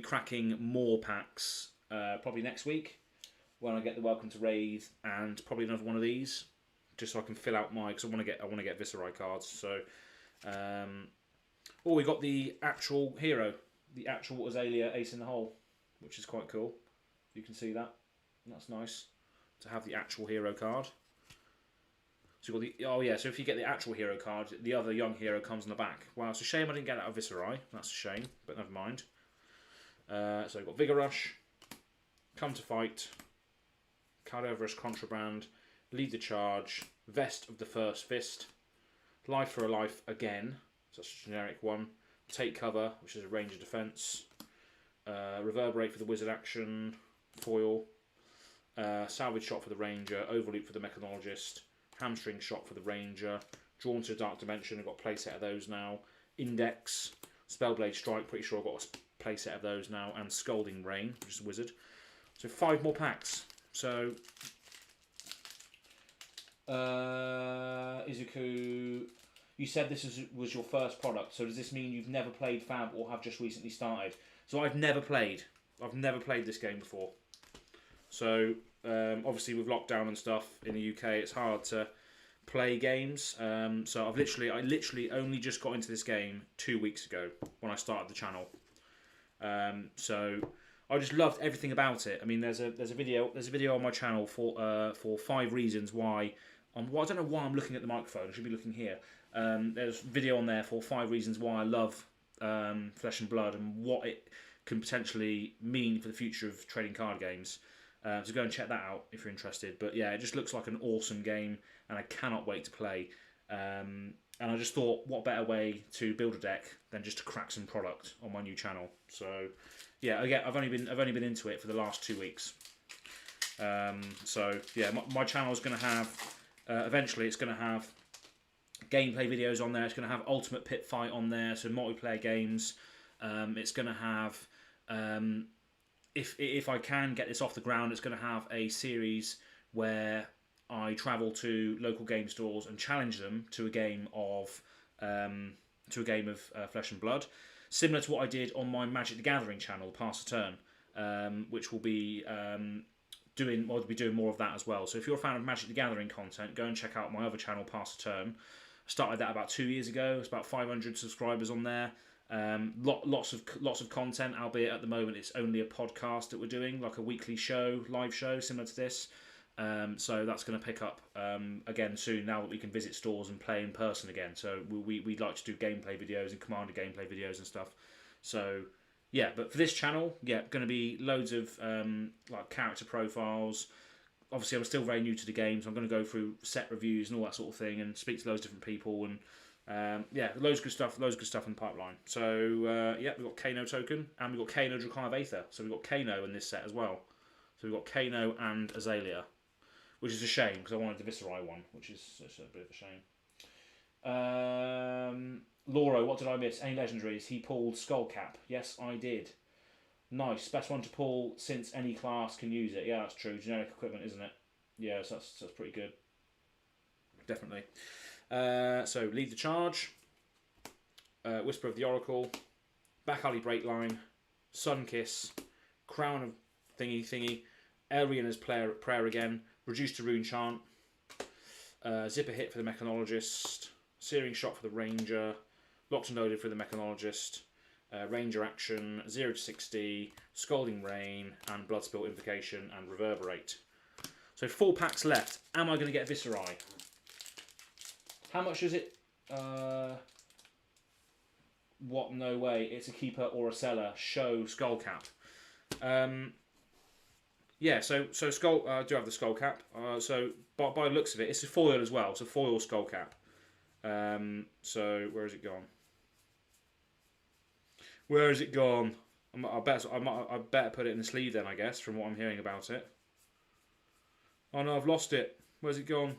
cracking more packs probably next week when I get the Welcome to Raid and probably another one of these, just so I can fill out my, because I want to get Viserai cards. So, we got the actual hero, the actual Azalea Ace in the Hole, which is quite cool. You can see that. That's nice to have the actual hero card. So you've got the, so if you get the actual hero card, the other young hero comes on the back. Wow, it's a shame I didn't get that out of Viserai. That's a shame, but never mind. So you've got Vigor Rush, Come to Fight, Carnivorous Contraband, Lead the Charge, Vest of the First Fist, Life for a Life again, so that's a generic one, Take Cover, which is a range of defense, Reverberate for the Wizard action, Foil, Salvage Shot for the Ranger, Overloop for the Mechanologist, Hamstring Shot for the Ranger, Drawn to the Dark Dimension, I've got a playset of those now, Index, Spellblade Strike, pretty sure I've got a playset of those now, and Scalding Rain, which is a wizard. So 5 more packs. So Izuku, you said this was your first product, so does this mean you've never played Fab or have just recently started? So I've never played this game before. So obviously with lockdown and stuff in the UK, it's hard to play games. So I literally only just got into this game 2 weeks ago when I started the channel. So I just loved everything about it. I mean, there's a video on my channel for 5 reasons why. I don't know why I'm looking at the microphone. I should be looking here. There's a video on there for 5 reasons why I love Flesh and Blood and what it can potentially mean for the future of trading card games. So go and check that out if you're interested. But yeah, it just looks like an awesome game, and I cannot wait to play. And I just thought, what better way to build a deck than just to crack some product on my new channel. So yeah, again, I've only been into it for the last 2 weeks. So yeah, my channel is going to have eventually it's going to have gameplay videos on there. It's going to have Ultimate Pit Fight on there, so multiplayer games. It's going to have if I can get this off the ground, it's going to have a series where I travel to local game stores and challenge them to a game of Flesh and Blood, similar to what I did on my Magic the Gathering channel, Pass the Turn, which will be doing more of that as well. So if you're a fan of Magic the Gathering content, go and check out my other channel, Pass the Turn. I started that about 2 years ago. It's about 500 subscribers on there. Lots of content, albeit at the moment it's only a podcast that we're doing, like a weekly show, live show similar to this. So that's going to pick up again soon now that we can visit stores and play in person again. So we'd like to do gameplay videos and Commander gameplay videos and stuff. So yeah, but for this channel, yeah, going to be loads of like character profiles. Obviously, I'm still very new to the game, so I'm going to go through set reviews and all that sort of thing, and speak to loads of different people, and yeah, loads of good stuff in the pipeline. So yeah, we've got Kano token, and we've got Kano Dracon of Aether. So we've got Kano in this set as well. So we've got Kano and Azalea, which is a shame because I wanted the Viserai one, which is a bit of a shame. Lauro, what did I miss? Any legendaries? He pulled Skullcap. Yes, I did. Nice. Best one to pull since any class can use it. Yeah, that's true. Generic equipment, isn't it? Yeah, so that's pretty good. Definitely. So, Lead the Charge, Whisper of the Oracle, Back Alley Breakline, Sunkiss, Crown of Thingy, Elriena's Prayer again, Reduce to Rune Chant, Zipper Hit for the Mechanologist, Searing Shot for the Ranger, Locked and Loaded for the Mechanologist, Ranger Action, 0 to 60, Scalding Rain, and Bloodspill Invocation and Reverberate. So 4 packs left. Am I going to get Viserai? How much is it? What? No way. It's a keeper or a seller. Show Skullcap. Yeah, so I do have the Skullcap. So by the looks of it, it's a foil as well. It's a foil Skullcap. So where has it gone? Where has it gone? I better put it in the sleeve then, I guess, from what I'm hearing about it. Oh no, I've lost it. Where's it gone?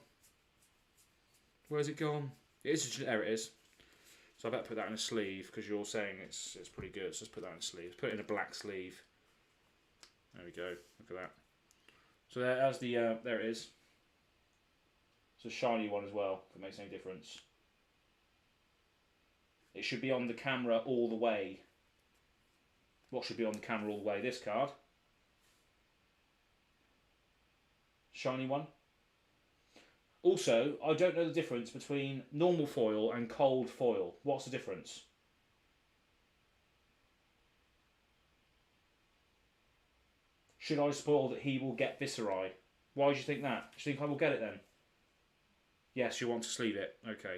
Where's it gone? There it is. So I better put that in a sleeve because you're saying it's pretty good. So let's put that in a sleeve. Let's put it in a black sleeve. There we go. Look at that. So there's the there it is. It's a shiny one as well. If it makes any difference. It should be on the camera all the way. What should be on the camera all the way? This card. Shiny one. Also, I don't know the difference between normal foil and cold foil. What's the difference? Should I spoil that he will get Viserai? Why do you think that? Do you think I will get it then? Yes, you want to sleeve it. Okay.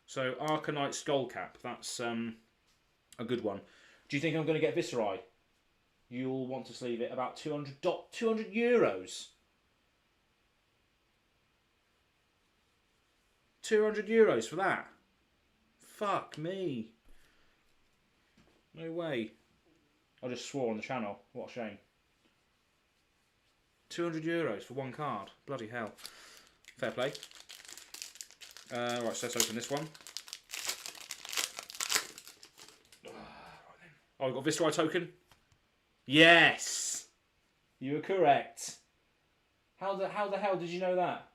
So, Arcanite Skullcap. That's a good one. Do you think I'm going to get Viserai? You'll want to sleeve it. About 200 euros. 200 euros for that? Fuck me. No way. I just swore on the channel. What a shame. 200 euros for one card. Bloody hell. Fair play. Right, so let's open this one. Oh, I've got Viserai token. Yes! You were correct. How the hell did you know that?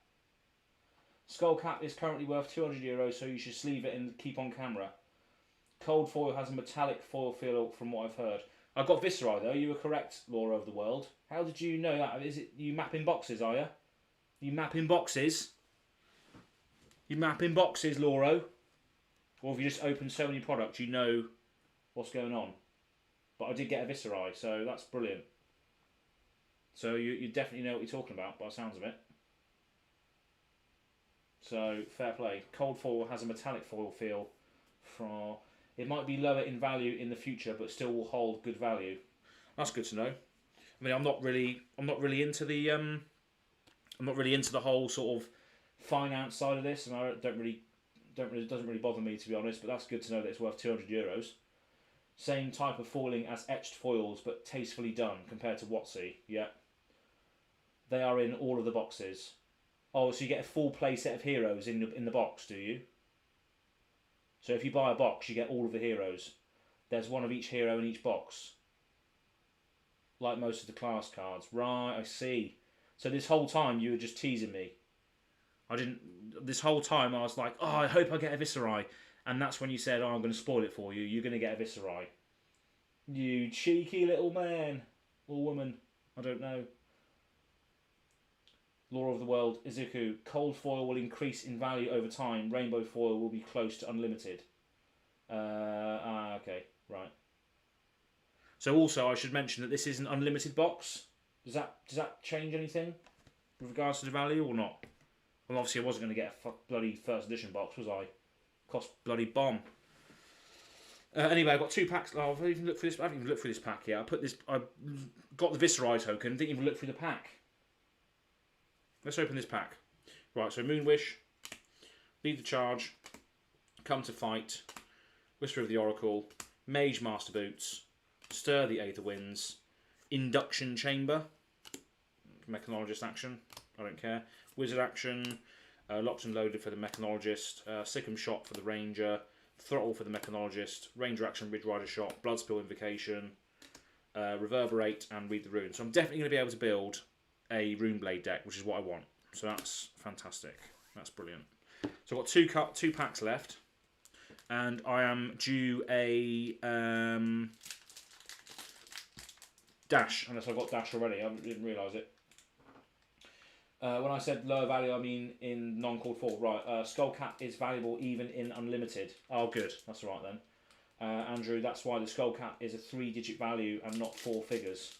Skullcap is currently worth 200 euros, so you should sleeve it and keep on camera. Cold foil has a metallic foil feel from what I've heard. I got Viserai though, you were correct, Laura of the World. How did you know that? Is it you mapping boxes, are you? You mapping boxes? You mapping boxes, Laura? Or have you just opened so many products you know what's going on? But I did get a Viserai, so that's brilliant. So you definitely know what you're talking about by the sounds of it. So, fair play. Cold foil has a metallic foil feel. It might be lower in value in the future, but still will hold good value. That's good to know. I mean, I'm not really into the whole sort of finance side of this, and it doesn't really bother me, to be honest. But that's good to know that it's worth 200 euros. Same type of foiling as etched foils, but tastefully done compared to WotC. Yeah, they are in all of the boxes. Oh, so you get a full play set of heroes in the box, do you? So if you buy a box, you get all of the heroes. There's one of each hero in each box. Like most of the class cards. Right, I see. So this whole time you were just teasing me. This whole time I was like, oh, I hope I get a Viserai. And that's when you said, oh, I'm going to spoil it for you. You're going to get a Viserai. You cheeky little man. Or woman. I don't know. Law of the World, Izuku. Cold foil will increase in value over time. Rainbow foil will be close to unlimited. Okay, right. So also, I should mention that this is an unlimited box. Does that change anything with regards to the value or not? Well, obviously, I wasn't going to get a bloody first edition box, was I? Cost bloody bomb. Anyway, I've got 2 packs. Oh, I haven't even looked through this pack yet. I got the Viserai token. Didn't even look through the pack. Let's open this pack. Right, so Moonwish, Lead the Charge, Come to Fight, Whisper of the Oracle, Mage Master Boots, Stir the Aether Winds, Induction Chamber, Mechanologist action, I don't care, Wizard action, Locked and Loaded for the Mechanologist, Sick'em Shot for the Ranger, Throttle for the Mechanologist, Ranger action, Ridge Rider Shot, Bloodspill Invocation, Reverberate and Read the Rune. So I'm definitely going to be able to build a Runeblade deck, which is what I want. So that's fantastic. That's brilliant. So I've got 2 packs left, and I am due a dash, unless I got dash already. I didn't realise it. When I said lower value, I mean in non-called for. Right, Skullcap is valuable even in unlimited. Oh, good. That's all right then. Andrew, that's why the Skullcap is a 3-digit value and not 4 figures.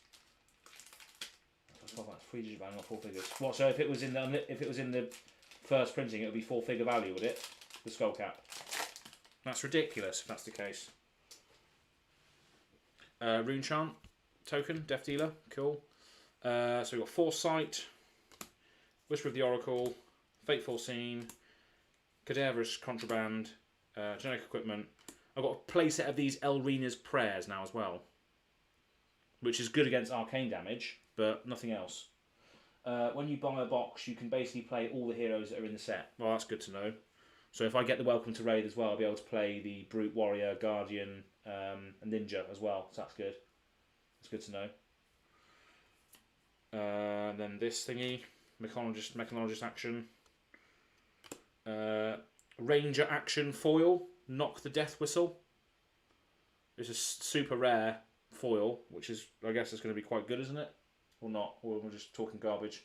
That's 3-digit value, not 4 figures. What? So if it was in the first printing, it would be 4-figure value, would it? The Skullcap. That's ridiculous if that's the case. Rune Chant token, Death Dealer, cool. So we've got Foresight, Whisper of the Oracle, Fateful Scene, Cadaverous, Contraband, Generic Equipment. I've got a playset of these Elrena's Prayers now as well, which is good against arcane damage, but nothing else. When you buy a box, you can basically play all the heroes that are in the set. Well, that's good to know. So if I get the Welcome to Raid as well, I'll be able to play the Brute Warrior, Guardian, and Ninja as well. So that's good. That's good to know. Then this thingy, Mechanologist action. Ranger action foil, Knock the Death Whistle. It's a super rare foil, which is, I guess, it's going to be quite good, isn't it? Or not? Or we're just talking garbage.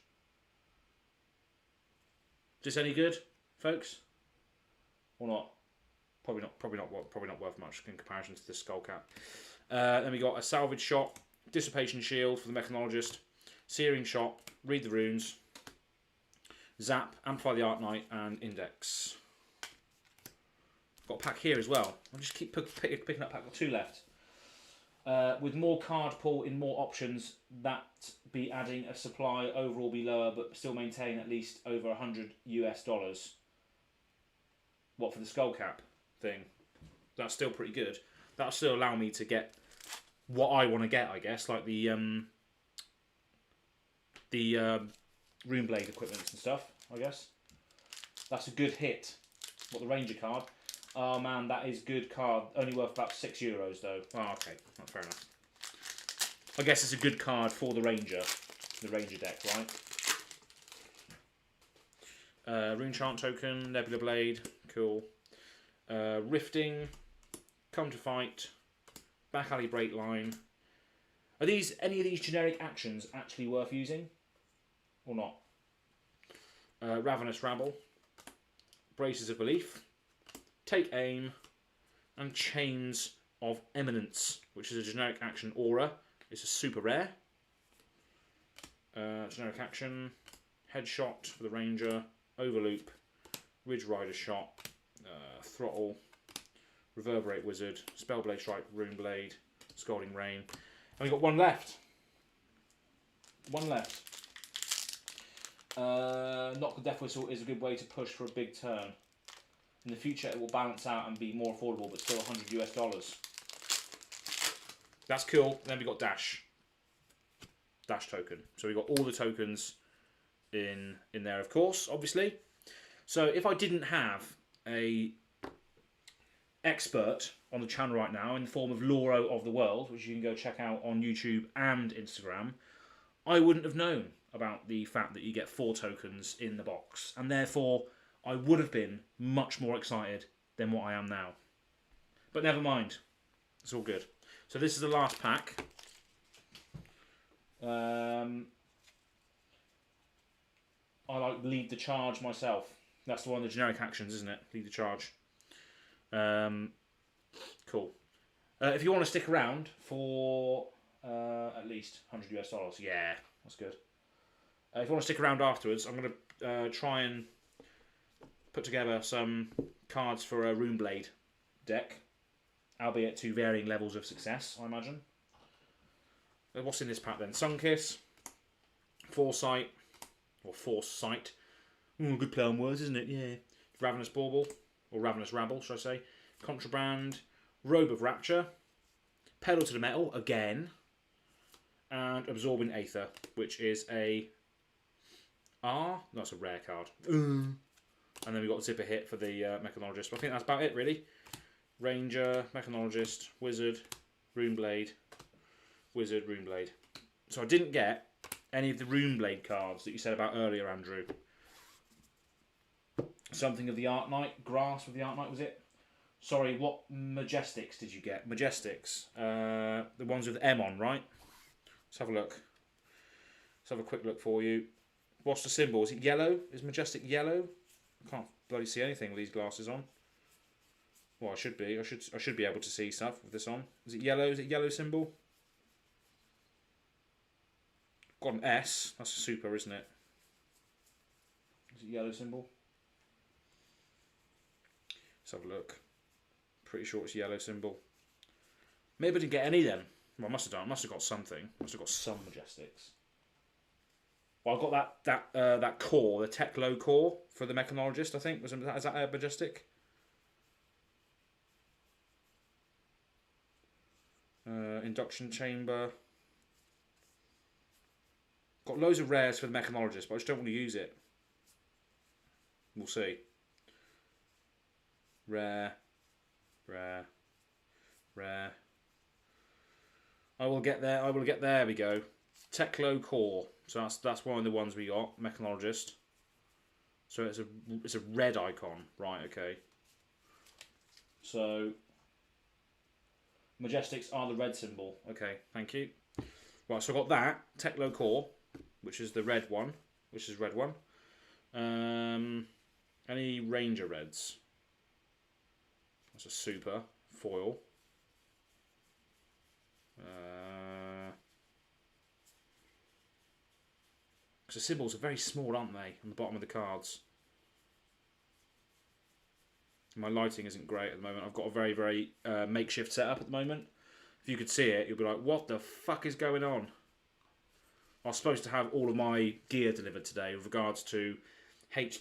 Is this any good, folks? Or not? Probably not worth much in comparison to the Skull Cap. Then we got a Salvage Shot, Dissipation Shield for the Mechanologist, Searing Shot, Read the Runes, Zap, Amplify the Art Knight, and Index. Got a pack here as well. I'll just keep picking up pack. Got 2 left. With more card pull in more options, that be adding a supply overall be lower, but still maintain at least over $100 US. What, for the Skull Cap thing? That's still pretty good. That'll still allow me to get what I want to get, I guess, like the Runeblade equipment and stuff, I guess. That's a good hit. What, the Ranger card? Oh man, that is good card. Only worth about €6 though. Oh, okay, not fair enough. I guess it's a good card for the Ranger deck, right? Rune Chant token, Nebula Blade, cool. Rifting, Come to Fight, Back Alley Break Line. Are any of these generic actions actually worth using? Or not? Ravenous Rabble, Braces of Belief, Take Aim, and Chains of Eminence, which is a generic action aura. It's a super rare. Generic action, Headshot for the Ranger, Overloop, Ridge Rider Shot, Throttle, Reverberate Wizard, Spellblade Strike, Runeblade, Scalding Rain. And we've got one left. One left. Knock the Death Whistle is a good way to push for a big turn. In the future, it will balance out and be more affordable, but still $100 US. That's cool. Then we got Dash token. So we got all the tokens in there, of course, obviously. So if I didn't have a expert on the channel right now in the form of Lauro of the World, which you can go check out on YouTube and Instagram, I wouldn't have known about the fact that you get 4 tokens in the box, and therefore I would have been much more excited than what I am now. But never mind. It's all good. So this is the last pack. I like Lead the Charge myself. That's the one of the generic actions, isn't it? Lead the Charge. Cool. If you want to stick around for at least $100 US, yeah, that's good. If you want to stick around afterwards, I'm going to try and put together some cards for a Runeblade deck, albeit to varying levels of success, I imagine. What's in this pack then? Sunkiss, Foresight, or Foresight. Good play on words, isn't it? Yeah. Ravenous Bauble, or Ravenous Rabble, should I say. Contraband, Robe of Rapture, Pedal to the Metal, again, and Absorbing Aether, which is a R. That's a rare card. And then we've got Zipper Hit for the Mechanologist. But I think that's about it, really. Ranger, Mechanologist, Wizard, Runeblade, Wizard, Runeblade. So I didn't get any of the Runeblade cards that you said about earlier, Andrew. Something of the Art Knight, Grasp of the Art Knight, was it? Sorry, what Majestics did you get? Majestics. The ones with M on, right? Let's have a look. Let's have a quick look for you. What's the symbol? Is it yellow? Is Majestic yellow? I can't bloody see anything with these glasses on. Well, I should be. I should be able to see stuff with this on. Is it yellow? Is it yellow symbol? Got an S. That's a super, isn't it? Is it yellow symbol? Let's have a look. Pretty sure it's yellow symbol. Maybe I didn't get any then. Well, I must have done. I must have got something. I must have got some Majestics. Well, I've got that core, the Teklo core for the mechanologist. I think is that a majestic? Induction chamber. Got loads of rares for the mechanologist, but I just don't want to use it. We'll see. Rare, rare, rare. I will get there. I will get there. We go. Teklo core. So that's one of the ones we got. Mechanologist. So it's a red icon, right? Okay. So majestics are the red symbol. Okay, thank you. Right, so I got that Teklo core, which is the red one, Any Ranger reds? That's a super foil. The symbols are very small, aren't they, on the bottom of the cards? My lighting isn't great at the moment. I've got a very, very makeshift setup at the moment. If you could see it, you'll be like, what the fuck is going on? I was supposed to have all of my gear delivered today with regards to like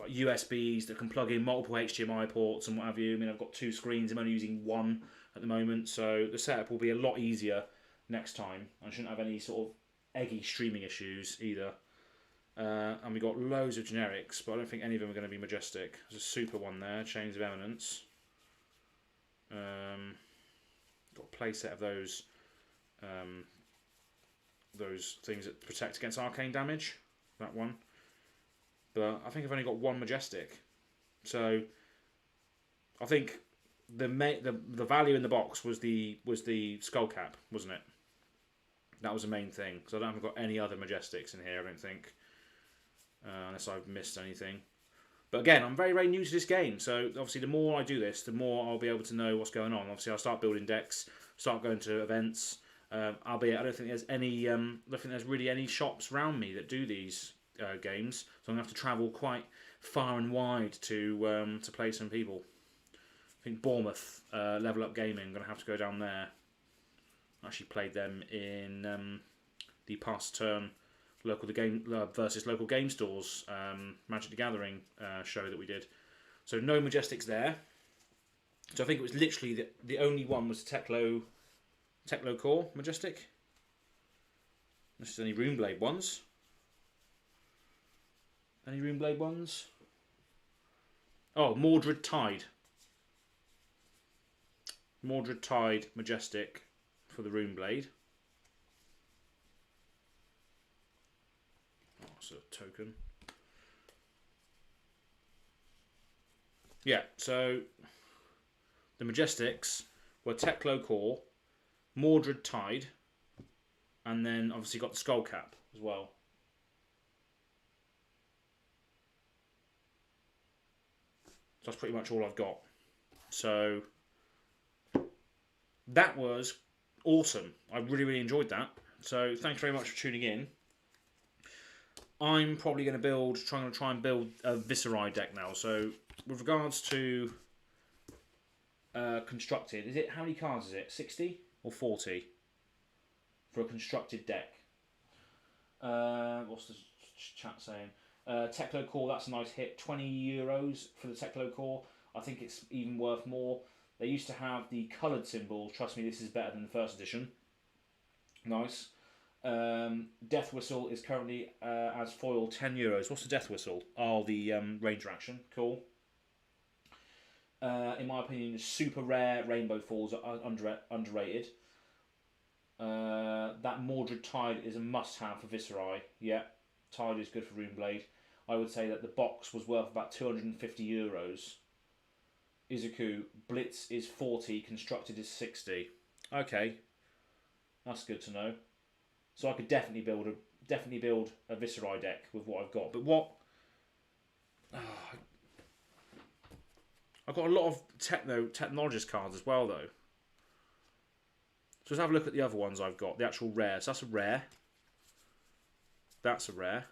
USBs that can plug in multiple HDMI ports and what have you. I mean, I've got 2 screens. I'm only using 1 at the moment, so the setup will be a lot easier next time. I shouldn't have any sort of eggy streaming issues either. And we got loads of generics, but I don't think any of them are going to be majestic. There's a super one there, Chains of Eminence. Got a playset of those things that protect against arcane damage. That one. But I think I've only got 1 majestic. So I think the value in the box was the skull cap, wasn't it? That was the main thing. Because I haven't got any other majestics in here, I don't think. Unless I've missed anything. But again, I'm very, very new to this game. So obviously the more I do this, the more I'll be able to know what's going on. Obviously I'll start building decks, start going to events. Albeit I don't think there's really any shops around me that do these games. So I'm going to have to travel quite far and wide to play some people. I think Bournemouth, Level Up Gaming, I'm going to have to go down there. I actually played them in the past term local game stores Magic the Gathering show that we did. So no majestics there. So I think it was literally the only one was Teklo core majestic. This is any Runeblade ones. Any Runeblade ones? Oh, Mordred Tide. Mordred Tide majestic for the Runeblade. Oh, that's a token. Yeah, so the majestics were Teklo core, Mordred Tide, and then obviously got the skull cap as well. So that's pretty much all I've got. So that was awesome. I really, really enjoyed that. So thanks very much for tuning in. I'm probably going to try and build a Viserai deck now. So with regards to constructed, how many cards is it? 60 or 40 for a constructed deck? What's the chat saying? Teklo core, that's a nice hit. €20 for the Teklo core. I think it's even worth more. They used to have the coloured symbol. Trust me, this is better than the first edition. Nice. Death Whistle is currently as foil €10. What's the Death Whistle? Oh, the Ranger action. Cool. In my opinion, super rare Rainbow Falls are underrated. That Mordred Tide is a must-have for Viserai. Yeah, Tide is good for Runeblade. I would say that the box was worth about €250. Izuku, Blitz is 40, Constructed is 60. Okay, that's good to know. So I could definitely build a Viserai deck with what I've got. But what? I've got a lot of technologist cards as well, though. So let's have a look at the other ones I've got. The actual rares. That's a rare. That's a rare.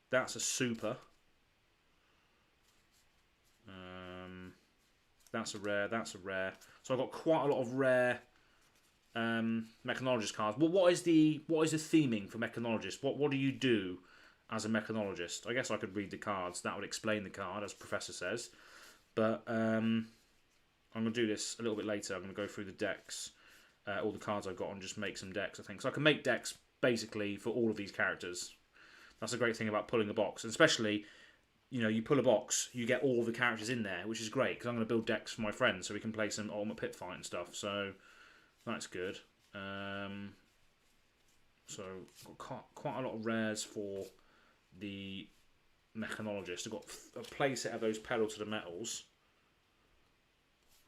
That's a super. That's a rare. That's a rare. So I've got quite a lot of rare mechanologist cards. Well, what is the theming for mechanologist? What do you do as a mechanologist? I guess I could read the cards. That would explain the card, as Professor says. But I'm going to do this a little bit later. I'm going to go through the decks, all the cards I've got, and just make some decks, I think. So I can make decks basically for all of these characters. That's a great thing about pulling a box. And especially, you know, you pull a box, you get all the characters in there, which is great, because I'm going to build decks for my friends so we can play some Ultimate Pit Fight and stuff. So that's good. So I've got quite a lot of rares for the mechanologist. I've got a playset of those pedal to the metals.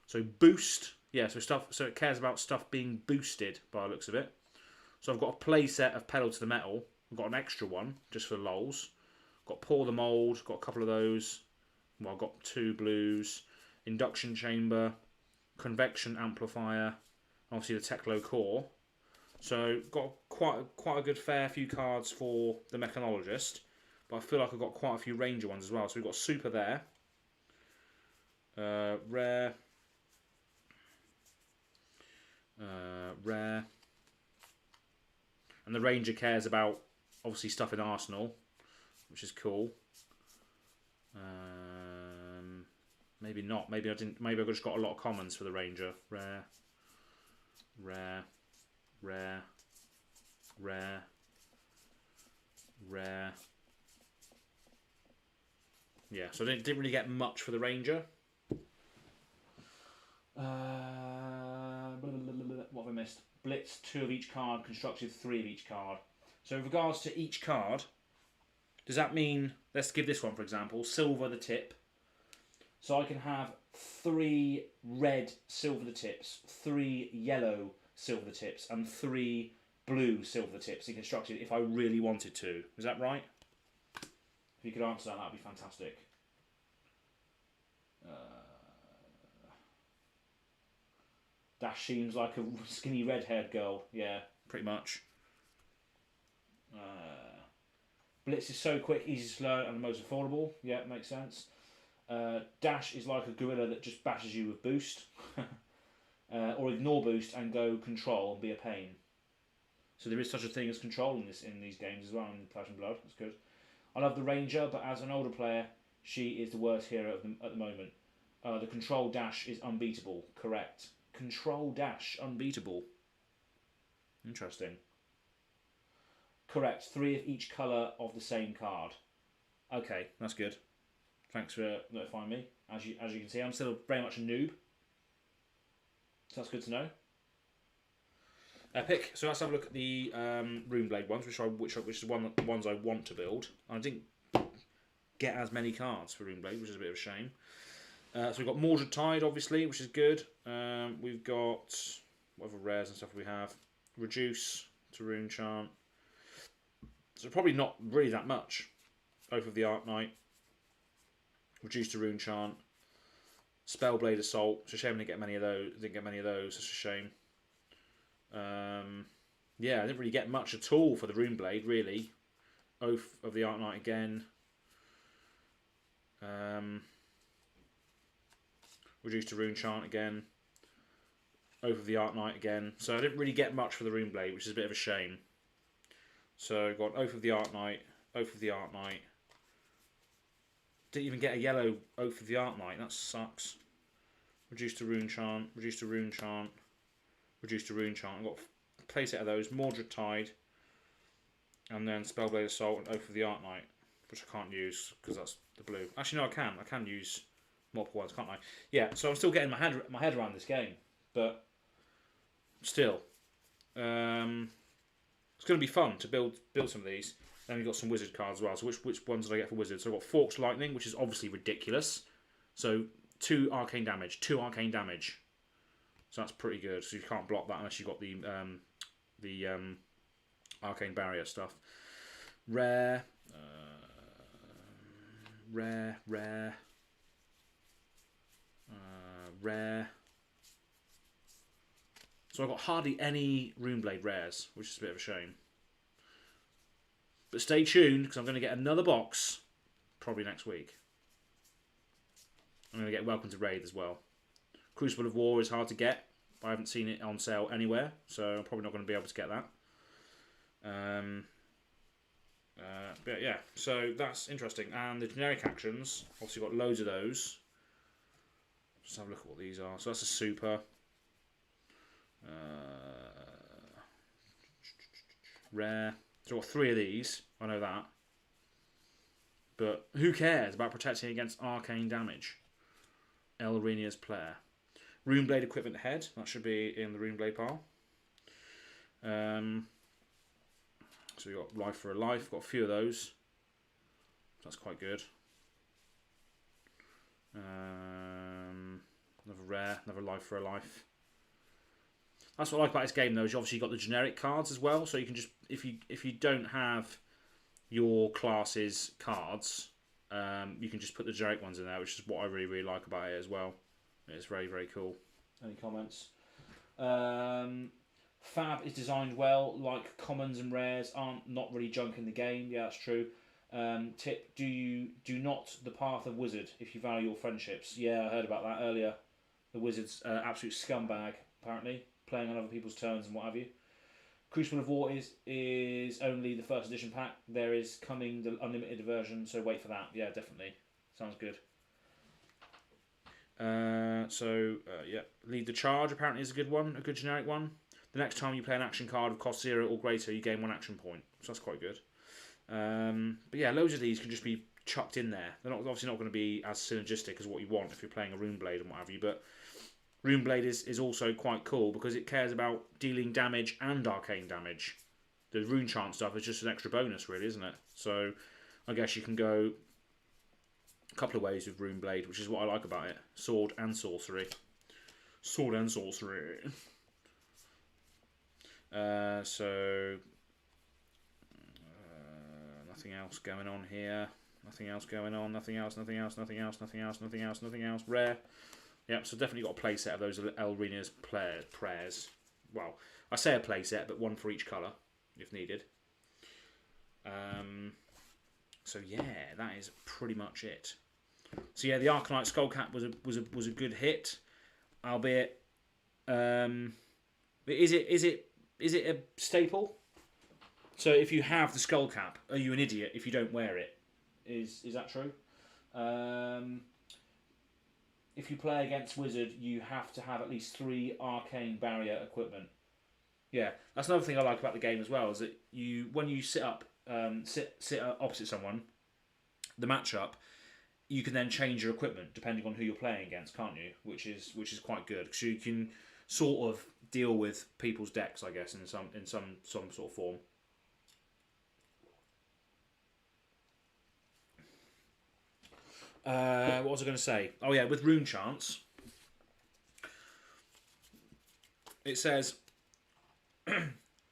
So boost, yeah. So it cares about stuff being boosted by the looks of it. So I've got a playset of pedal to the metal. I've got an extra one just for lols. Got pour the mold. Got a couple of those. Well, I've got 2 blues. Induction chamber, convection amplifier. Obviously the Teklo core. So got quite a good fair few cards for the mechanologist. But I feel like I've got quite a few ranger ones as well. So we've got super there. Rare. Rare. And the ranger cares about obviously stuff in Arsenal, which is cool. Maybe not. Maybe I didn't. Maybe I just got a lot of commons for the ranger. Rare. Rare. Rare. Rare. Rare. Yeah, so I didn't really get much for the ranger. What have I missed? Blitz 2 of each card, constructed 3 of each card. So in regards to each card, does that mean, let's give this one for example, silver the tip. So I can have 3 red silver the tips, 3 yellow silver the tips, and 3 blue silver the tips in constructed if I really wanted to. Is that right? If you could answer that would be fantastic. Dash seems like a skinny red-haired girl. Yeah, pretty much. Blitz is so quick, easy to learn, and the most affordable. Yeah, makes sense. Dash is like a gorilla that just bashes you with boost. Or ignore boost and go control and be a pain. So there is such a thing as control in these games as well, in Flesh and Blood. That's good. I love the Ranger, but as an older player, she is the worst hero at the moment. The control dash is unbeatable. Correct. Control dash unbeatable. Interesting. Correct. 3 of each colour of the same card. Okay, that's good. Thanks for notifying me. As you can see, I'm still very much a noob. So that's good to know. Epic. So let's have a look at the Runeblade ones, which is the ones I want to build. I didn't get as many cards for Runeblade, which is a bit of a shame. So we've got Mordred Tide, obviously, which is good. We've got whatever rares and stuff we have. Reduce to Rune Chant. So probably not really that much. Oath of the Arc Knight. Reduce to Rune Chant. Spellblade Assault. It's a shame I didn't get many of those. It's a shame. Yeah, I didn't really get much at all for the Runeblade, really. Oath of the Arc Knight again. Reduce to Rune Chant again. Oath of the Arc Knight again. So I didn't really get much for the Runeblade, which is a bit of a shame. So I've got Oath of the Arc Knight. Oath of the Arc Knight. Didn't even get a yellow Oath of the Arc Knight. That sucks. Reduce to Rune Chant. Reduce to Rune Chant. Reduce to Rune Chant. I've got a playset of those. Mordred Tide. And then Spellblade Assault and Oath of the Arc Knight. Which I can't use because that's the blue. Actually, no, I can. I can use multiple ones, can't I? Yeah, so I'm still getting my head around this game. But still. It's going to be fun to build some of these. Then we've got some wizard cards as well. So which ones did I get for wizards? So I've got Forked Lightning, which is obviously ridiculous. So 2 arcane damage. 2 arcane damage. So that's pretty good. So you can't block that unless you've got the arcane barrier stuff. Rare. Rare. So I've got hardly any Runeblade rares, which is a bit of a shame. But stay tuned, because I'm going to get another box probably next week. I'm going to get Welcome to Raid as well. Crucible of War is hard to get. I haven't seen it on sale anywhere, so I'm probably not going to be able to get that. But yeah, so that's interesting. And the generic actions, obviously got loads of those. Just have a look at what these are. So that's a super. Rare. So I've got 3 of these. I know that. But who cares about protecting against arcane damage? Elrenia's player. Runeblade equipment head. That should be in the Runeblade pile. So we've got life for a life. Got a few of those. That's quite good. Another rare. Another life for a life. That's what I like about this game, though. Is you obviously got the generic cards as well, so you can just if you don't have your class's cards, you can just put the generic ones in there, which is what I really like about it as well. It's very cool. Any comments? Fab is designed well. Like commons and rares aren't not really junk in the game. Yeah, that's true. Tip: do not the path of wizard if you value your friendships. Yeah, I heard about that earlier. The wizard's absolute scumbag apparently, playing on other people's turns and what have you. Crucible of War is only the first edition pack. There is coming the unlimited version, so wait for that. Yeah, definitely. Sounds good. Yeah, Lead the Charge apparently is a good one, a good generic one. The next time you play an action card of cost 0 or greater, you gain 1 action point. So that's quite good. But yeah, loads of these can just be chucked in there. They're obviously not going to be as synergistic as what you want if you're playing a Runeblade and what have you, but Runeblade is also quite cool because it cares about dealing damage and arcane damage. The rune chant stuff is just an extra bonus, really, isn't it? So I guess you can go a couple of ways with Runeblade, which is what I like about it. Sword and sorcery. Sword and sorcery. Nothing else going on here. Nothing else going on. Nothing else. Rare. Yep, so definitely got a play set of those Elrenia's prayers. Well, I say a play set, but one for each colour, if needed. So yeah, that is pretty much it. So yeah, the Arcanite Skullcap was a good hit, albeit. Is it a staple? So if you have the Skullcap, are you an idiot if you don't wear it? Is that true? If you play against Wizard, you have to have at least 3 arcane barrier equipment. Yeah, that's another thing I like about the game as well. Is that when you sit opposite someone, the matchup, you can then change your equipment depending on who you're playing against, can't you? Which is quite good because you can sort of deal with people's decks, I guess, in some sort of form. What was I going to say? Oh yeah, with rune chants, it says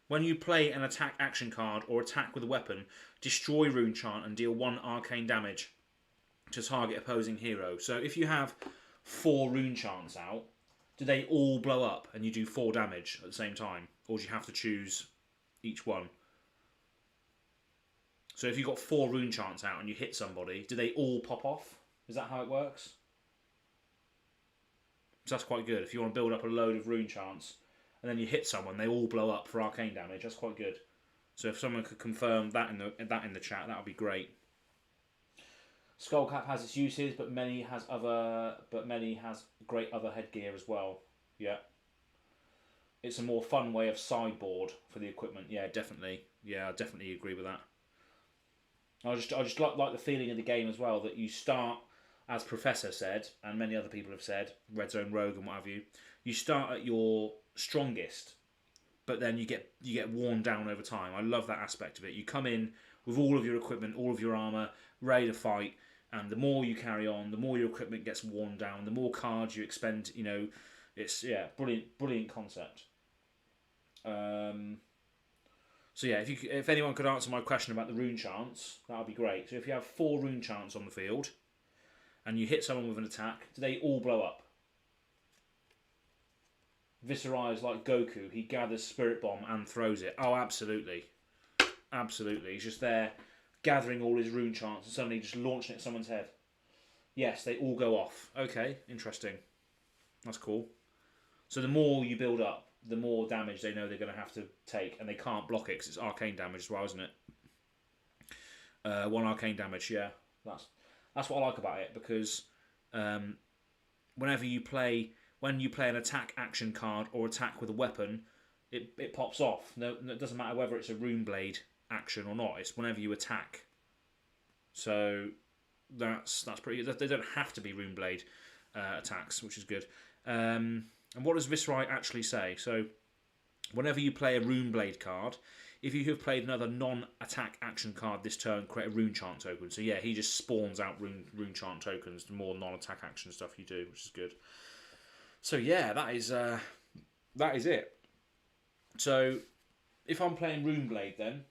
when you play an attack action card or attack with a weapon, destroy rune chant and deal 1 arcane damage to target opposing hero. So if you have 4 rune chants out, do they all blow up and you do 4 damage at the same time, or do you have to choose each one? So if you've got 4 rune chants out and you hit somebody, do they all pop off? Is that how it works? So that's quite good. If you want to build up a load of rune chants and then you hit someone, they all blow up for arcane damage. That's quite good. So if someone could confirm that in the chat, that would be great. Skullcap has its uses, but many has great other headgear as well. Yeah. It's a more fun way of sideboard for the equipment. Yeah, definitely. Yeah, I definitely agree with that. I just like the feeling of the game as well, that you start, as Professor said, and many other people have said, Red Zone Rogue and what have you, you start at your strongest, but then you get worn down over time. I love that aspect of it. You come in with all of your equipment, all of your armour, ready to fight, and the more you carry on, the more your equipment gets worn down, the more cards you expend, it's, brilliant concept. So yeah, if anyone could answer my question about the rune chants, that would be great. So if you have 4 rune chants on the field, and you hit someone with an attack, do they all blow up? Viserai is like Goku. He gathers Spirit Bomb and throws it. Oh, absolutely. Absolutely. He's just there gathering all his rune chants and suddenly just launching it at someone's head. Yes, they all go off. Okay, interesting. That's cool. So the more you build up, the more damage they know they're going to have to take, and they can't block it because it's arcane damage as well, isn't it? 1 arcane damage, yeah. That's what I like about it, because whenever you play, when you play an attack action card or attack with a weapon, it pops off. No, it doesn't matter whether it's a Runeblade action or not. It's whenever you attack. So that's pretty. They don't have to be Runeblade attacks, which is good. And what does Viscerai actually say? So whenever you play a Runeblade card, if you have played another non-attack action card this turn, create a rune chant token. So yeah, he just spawns out rune chant tokens the more non-attack action stuff you do, which is good. So yeah, that is it. So if I'm playing Runeblade, then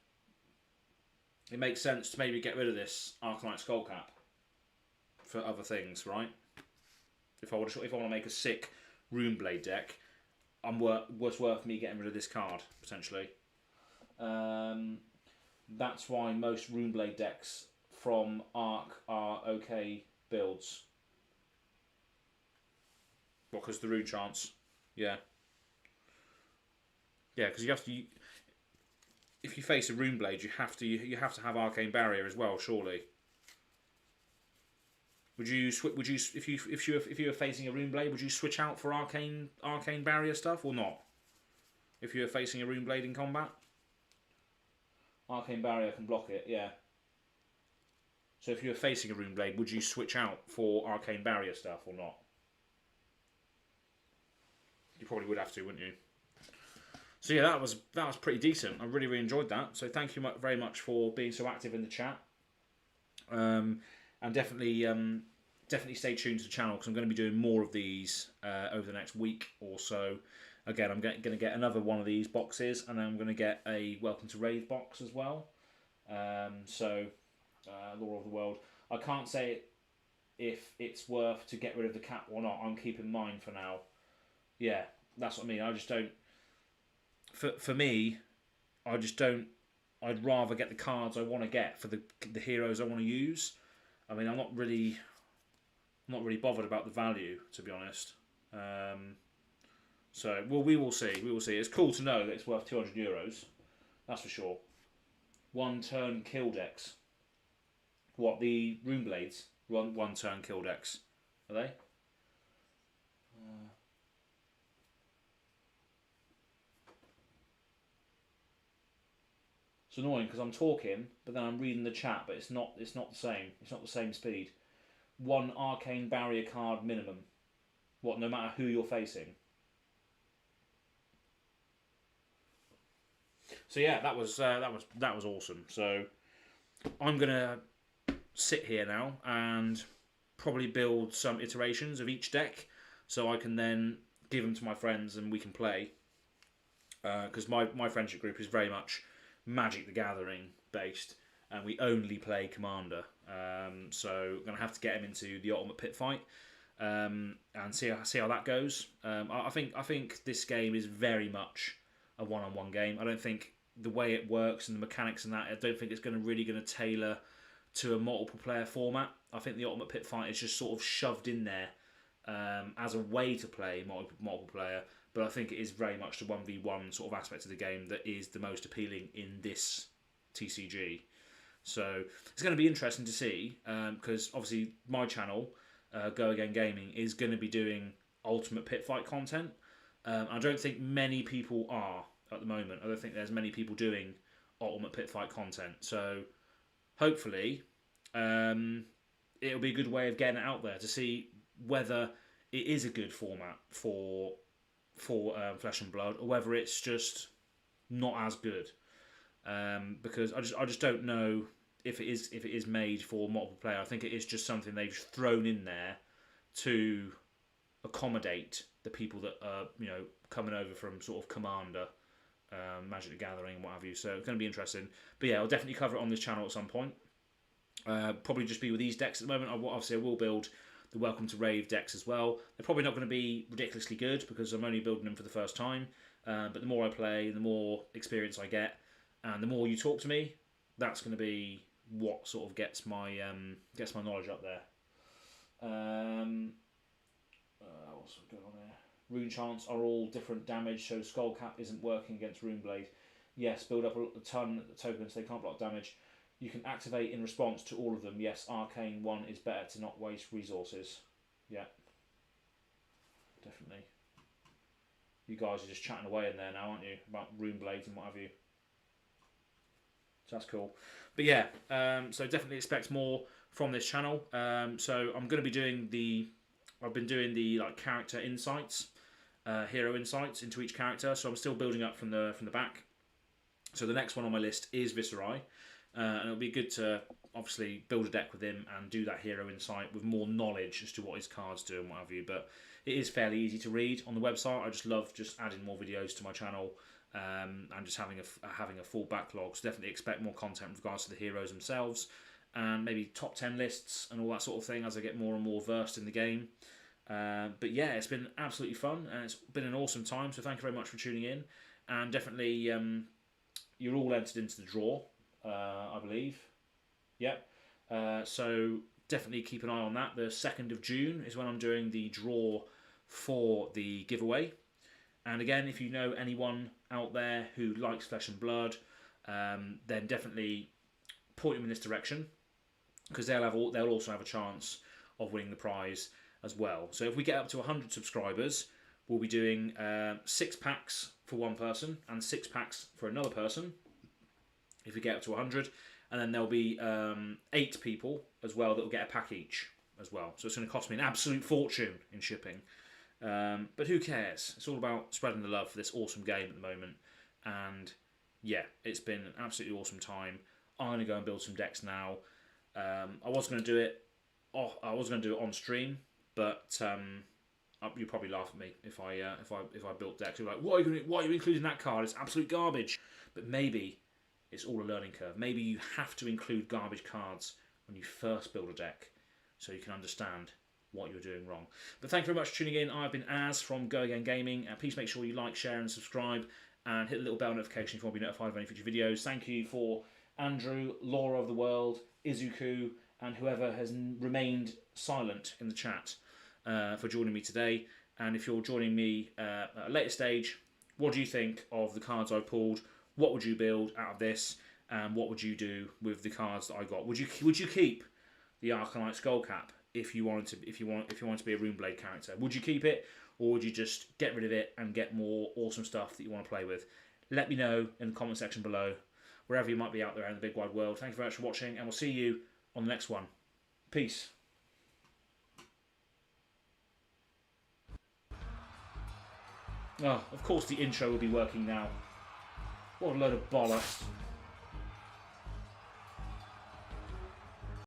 it makes sense to maybe get rid of this Arcanite Skullcap for other things, right? If I want to make a sick Runeblade deck, it's worth me getting rid of this card potentially. That's why most Runeblade decks from Arc are okay builds. Well, because the rune chants, yeah, because you have to. If you face a Runeblade, you have to have Arcane Barrier as well, surely. Would you if you were facing a Runeblade, would you switch out for Arcane Barrier stuff or not? If you were facing a Runeblade in combat, Arcane Barrier can block it, yeah. So if you were facing a Runeblade, would you switch out for Arcane Barrier stuff or not? You probably would have to, wouldn't you? So yeah, that was pretty decent. I really enjoyed that. So thank you very much for being so active in the chat. And definitely stay tuned to the channel, because I'm going to be doing more of these over the next week or so. Again, I'm going to get another one of these boxes, and then I'm going to get a Welcome to Rave box as well. Lore of the World. I can't say if it's worth to get rid of the cap or not. I'm keeping mine for now. Yeah, that's what I mean. I just don't. For me, I just don't. I'd rather get the cards I want to get for the heroes I want to use. I mean, I'm not really bothered about the value, to be honest. So, well, we will see. We will see. It's cool to know that it's worth €200. That's for sure. 1 turn kill decks. What, the Runeblades? 1 turn kill decks. Are they? It's annoying because I'm talking, but then I'm reading the chat, but it's not the same. It's not the same speed. 1 Arcane Barrier card minimum. What, no matter who you're facing? So yeah, that was awesome. So I'm gonna sit here now and probably build some iterations of each deck, so I can then give them to my friends and we can play. Because my friendship group is very much Magic the Gathering based, and we only play Commander. So I'm gonna have to get him into the Ultimate Pit Fight and see how that goes. I think this game is very much a one-on-one game. I don't think the way it works and the mechanics and that, I don't think it's really going to tailor to a multiple player format. I think the Ultimate Pit Fight is just sort of shoved in there as a way to play multiple player, but I think it is very much the 1v1 sort of aspect of the game that is the most appealing in this TCG. So it's going to be interesting to see, because obviously my channel, Go Again Gaming, is going to be doing Ultimate Pit Fight content. I don't think many people are at the moment. I don't think there's many people doing Ultimate Pit Fight content. So hopefully it'll be a good way of getting it out there to see whether it is a good format for Flesh and Blood, or whether it's just not as good. Because I just don't know if it is made for multiple player. I think it is just something they've thrown in there to accommodate the people that are coming over from sort of Commander, Magic the Gathering and what have you. So it's going to be interesting. But yeah, I'll definitely cover it on this channel at some point. Probably just be with these decks at the moment. Obviously I will build the Welcome to Rave decks as well. They're probably not going to be ridiculously good because I'm only building them for the first time. But the more I play, the more experience I get, and the more you talk to me, that's going to be what sort of gets my knowledge up there. What's going on here? rune chants are all different damage, so Skullcap isn't working against Runeblade. Yes, build up a ton of tokens, they can't block damage. You can activate in response to all of them. Yes, Arcane 1 is better to not waste resources. Yeah. Definitely. You guys are just chatting away in there now, aren't you? About Runeblades and what have you. So that's cool. But yeah, so definitely expect more from this channel. So I'm going to be doing I've been doing the like character insights, hero insights into each character. So I'm still building up from the back. So the next one on my list is Viserai, and it'll be good to obviously build a deck with him and do that hero insight with more knowledge as to what his cards do and what have you. But it is fairly easy to read on the website. I just love just adding more videos to my channel. And just having a full backlog. So definitely expect more content with regards to the heroes themselves, and maybe top 10 lists and all that sort of thing as I get more and more versed in the game. But yeah, it's been absolutely fun and it's been an awesome time. So thank you very much for tuning in, and definitely you're all entered into the draw, I believe. Yep. So definitely keep an eye on that. The 2nd of June is when I'm doing the draw for the giveaway. And again, if you know anyone out there who likes Flesh and Blood, then definitely point them in this direction, because they'll also have a chance of winning the prize as well. So if we get up to 100 subscribers, we'll be doing 6 packs for one person and 6 packs for another person. If we get up to 100, and then there'll be 8 people as well that will get a pack each as well. So it's going to cost me an absolute fortune in shipping. But who cares? It's all about spreading the love for this awesome game at the moment. And yeah, it's been an absolutely awesome time. I'm going to go and build some decks now. I was going to do it. I was going to do it on stream, but you'd probably laugh at me if I built decks. You're like, why are you including that card? It's absolute garbage. But maybe it's all a learning curve. Maybe you have to include garbage cards when you first build a deck, so you can understand what you're doing wrong. But thank you very much for tuning in. I've been Az from Go Again Gaming, and please make sure you like, share and subscribe, and hit the little bell notification if you want to be notified of any future videos. Thank you for Andrew, Laura of the World, Izuku, and whoever has remained silent in the chat for joining me today. And if you're joining me at a later stage, what do you think of the cards I pulled? What would you build out of this? And what would you do with the cards that I got? Would you keep the Arcanite Skullcap if you wanted to be a Runeblade character? Would you keep it, or would you just get rid of it and get more awesome stuff that you want to play with? Let me know in the comment section below, wherever you might be out there in the big wide world. Thank you very much for watching, and we'll see you on the next one. Peace. Oh, of course the intro will be working now. What a load of bollocks.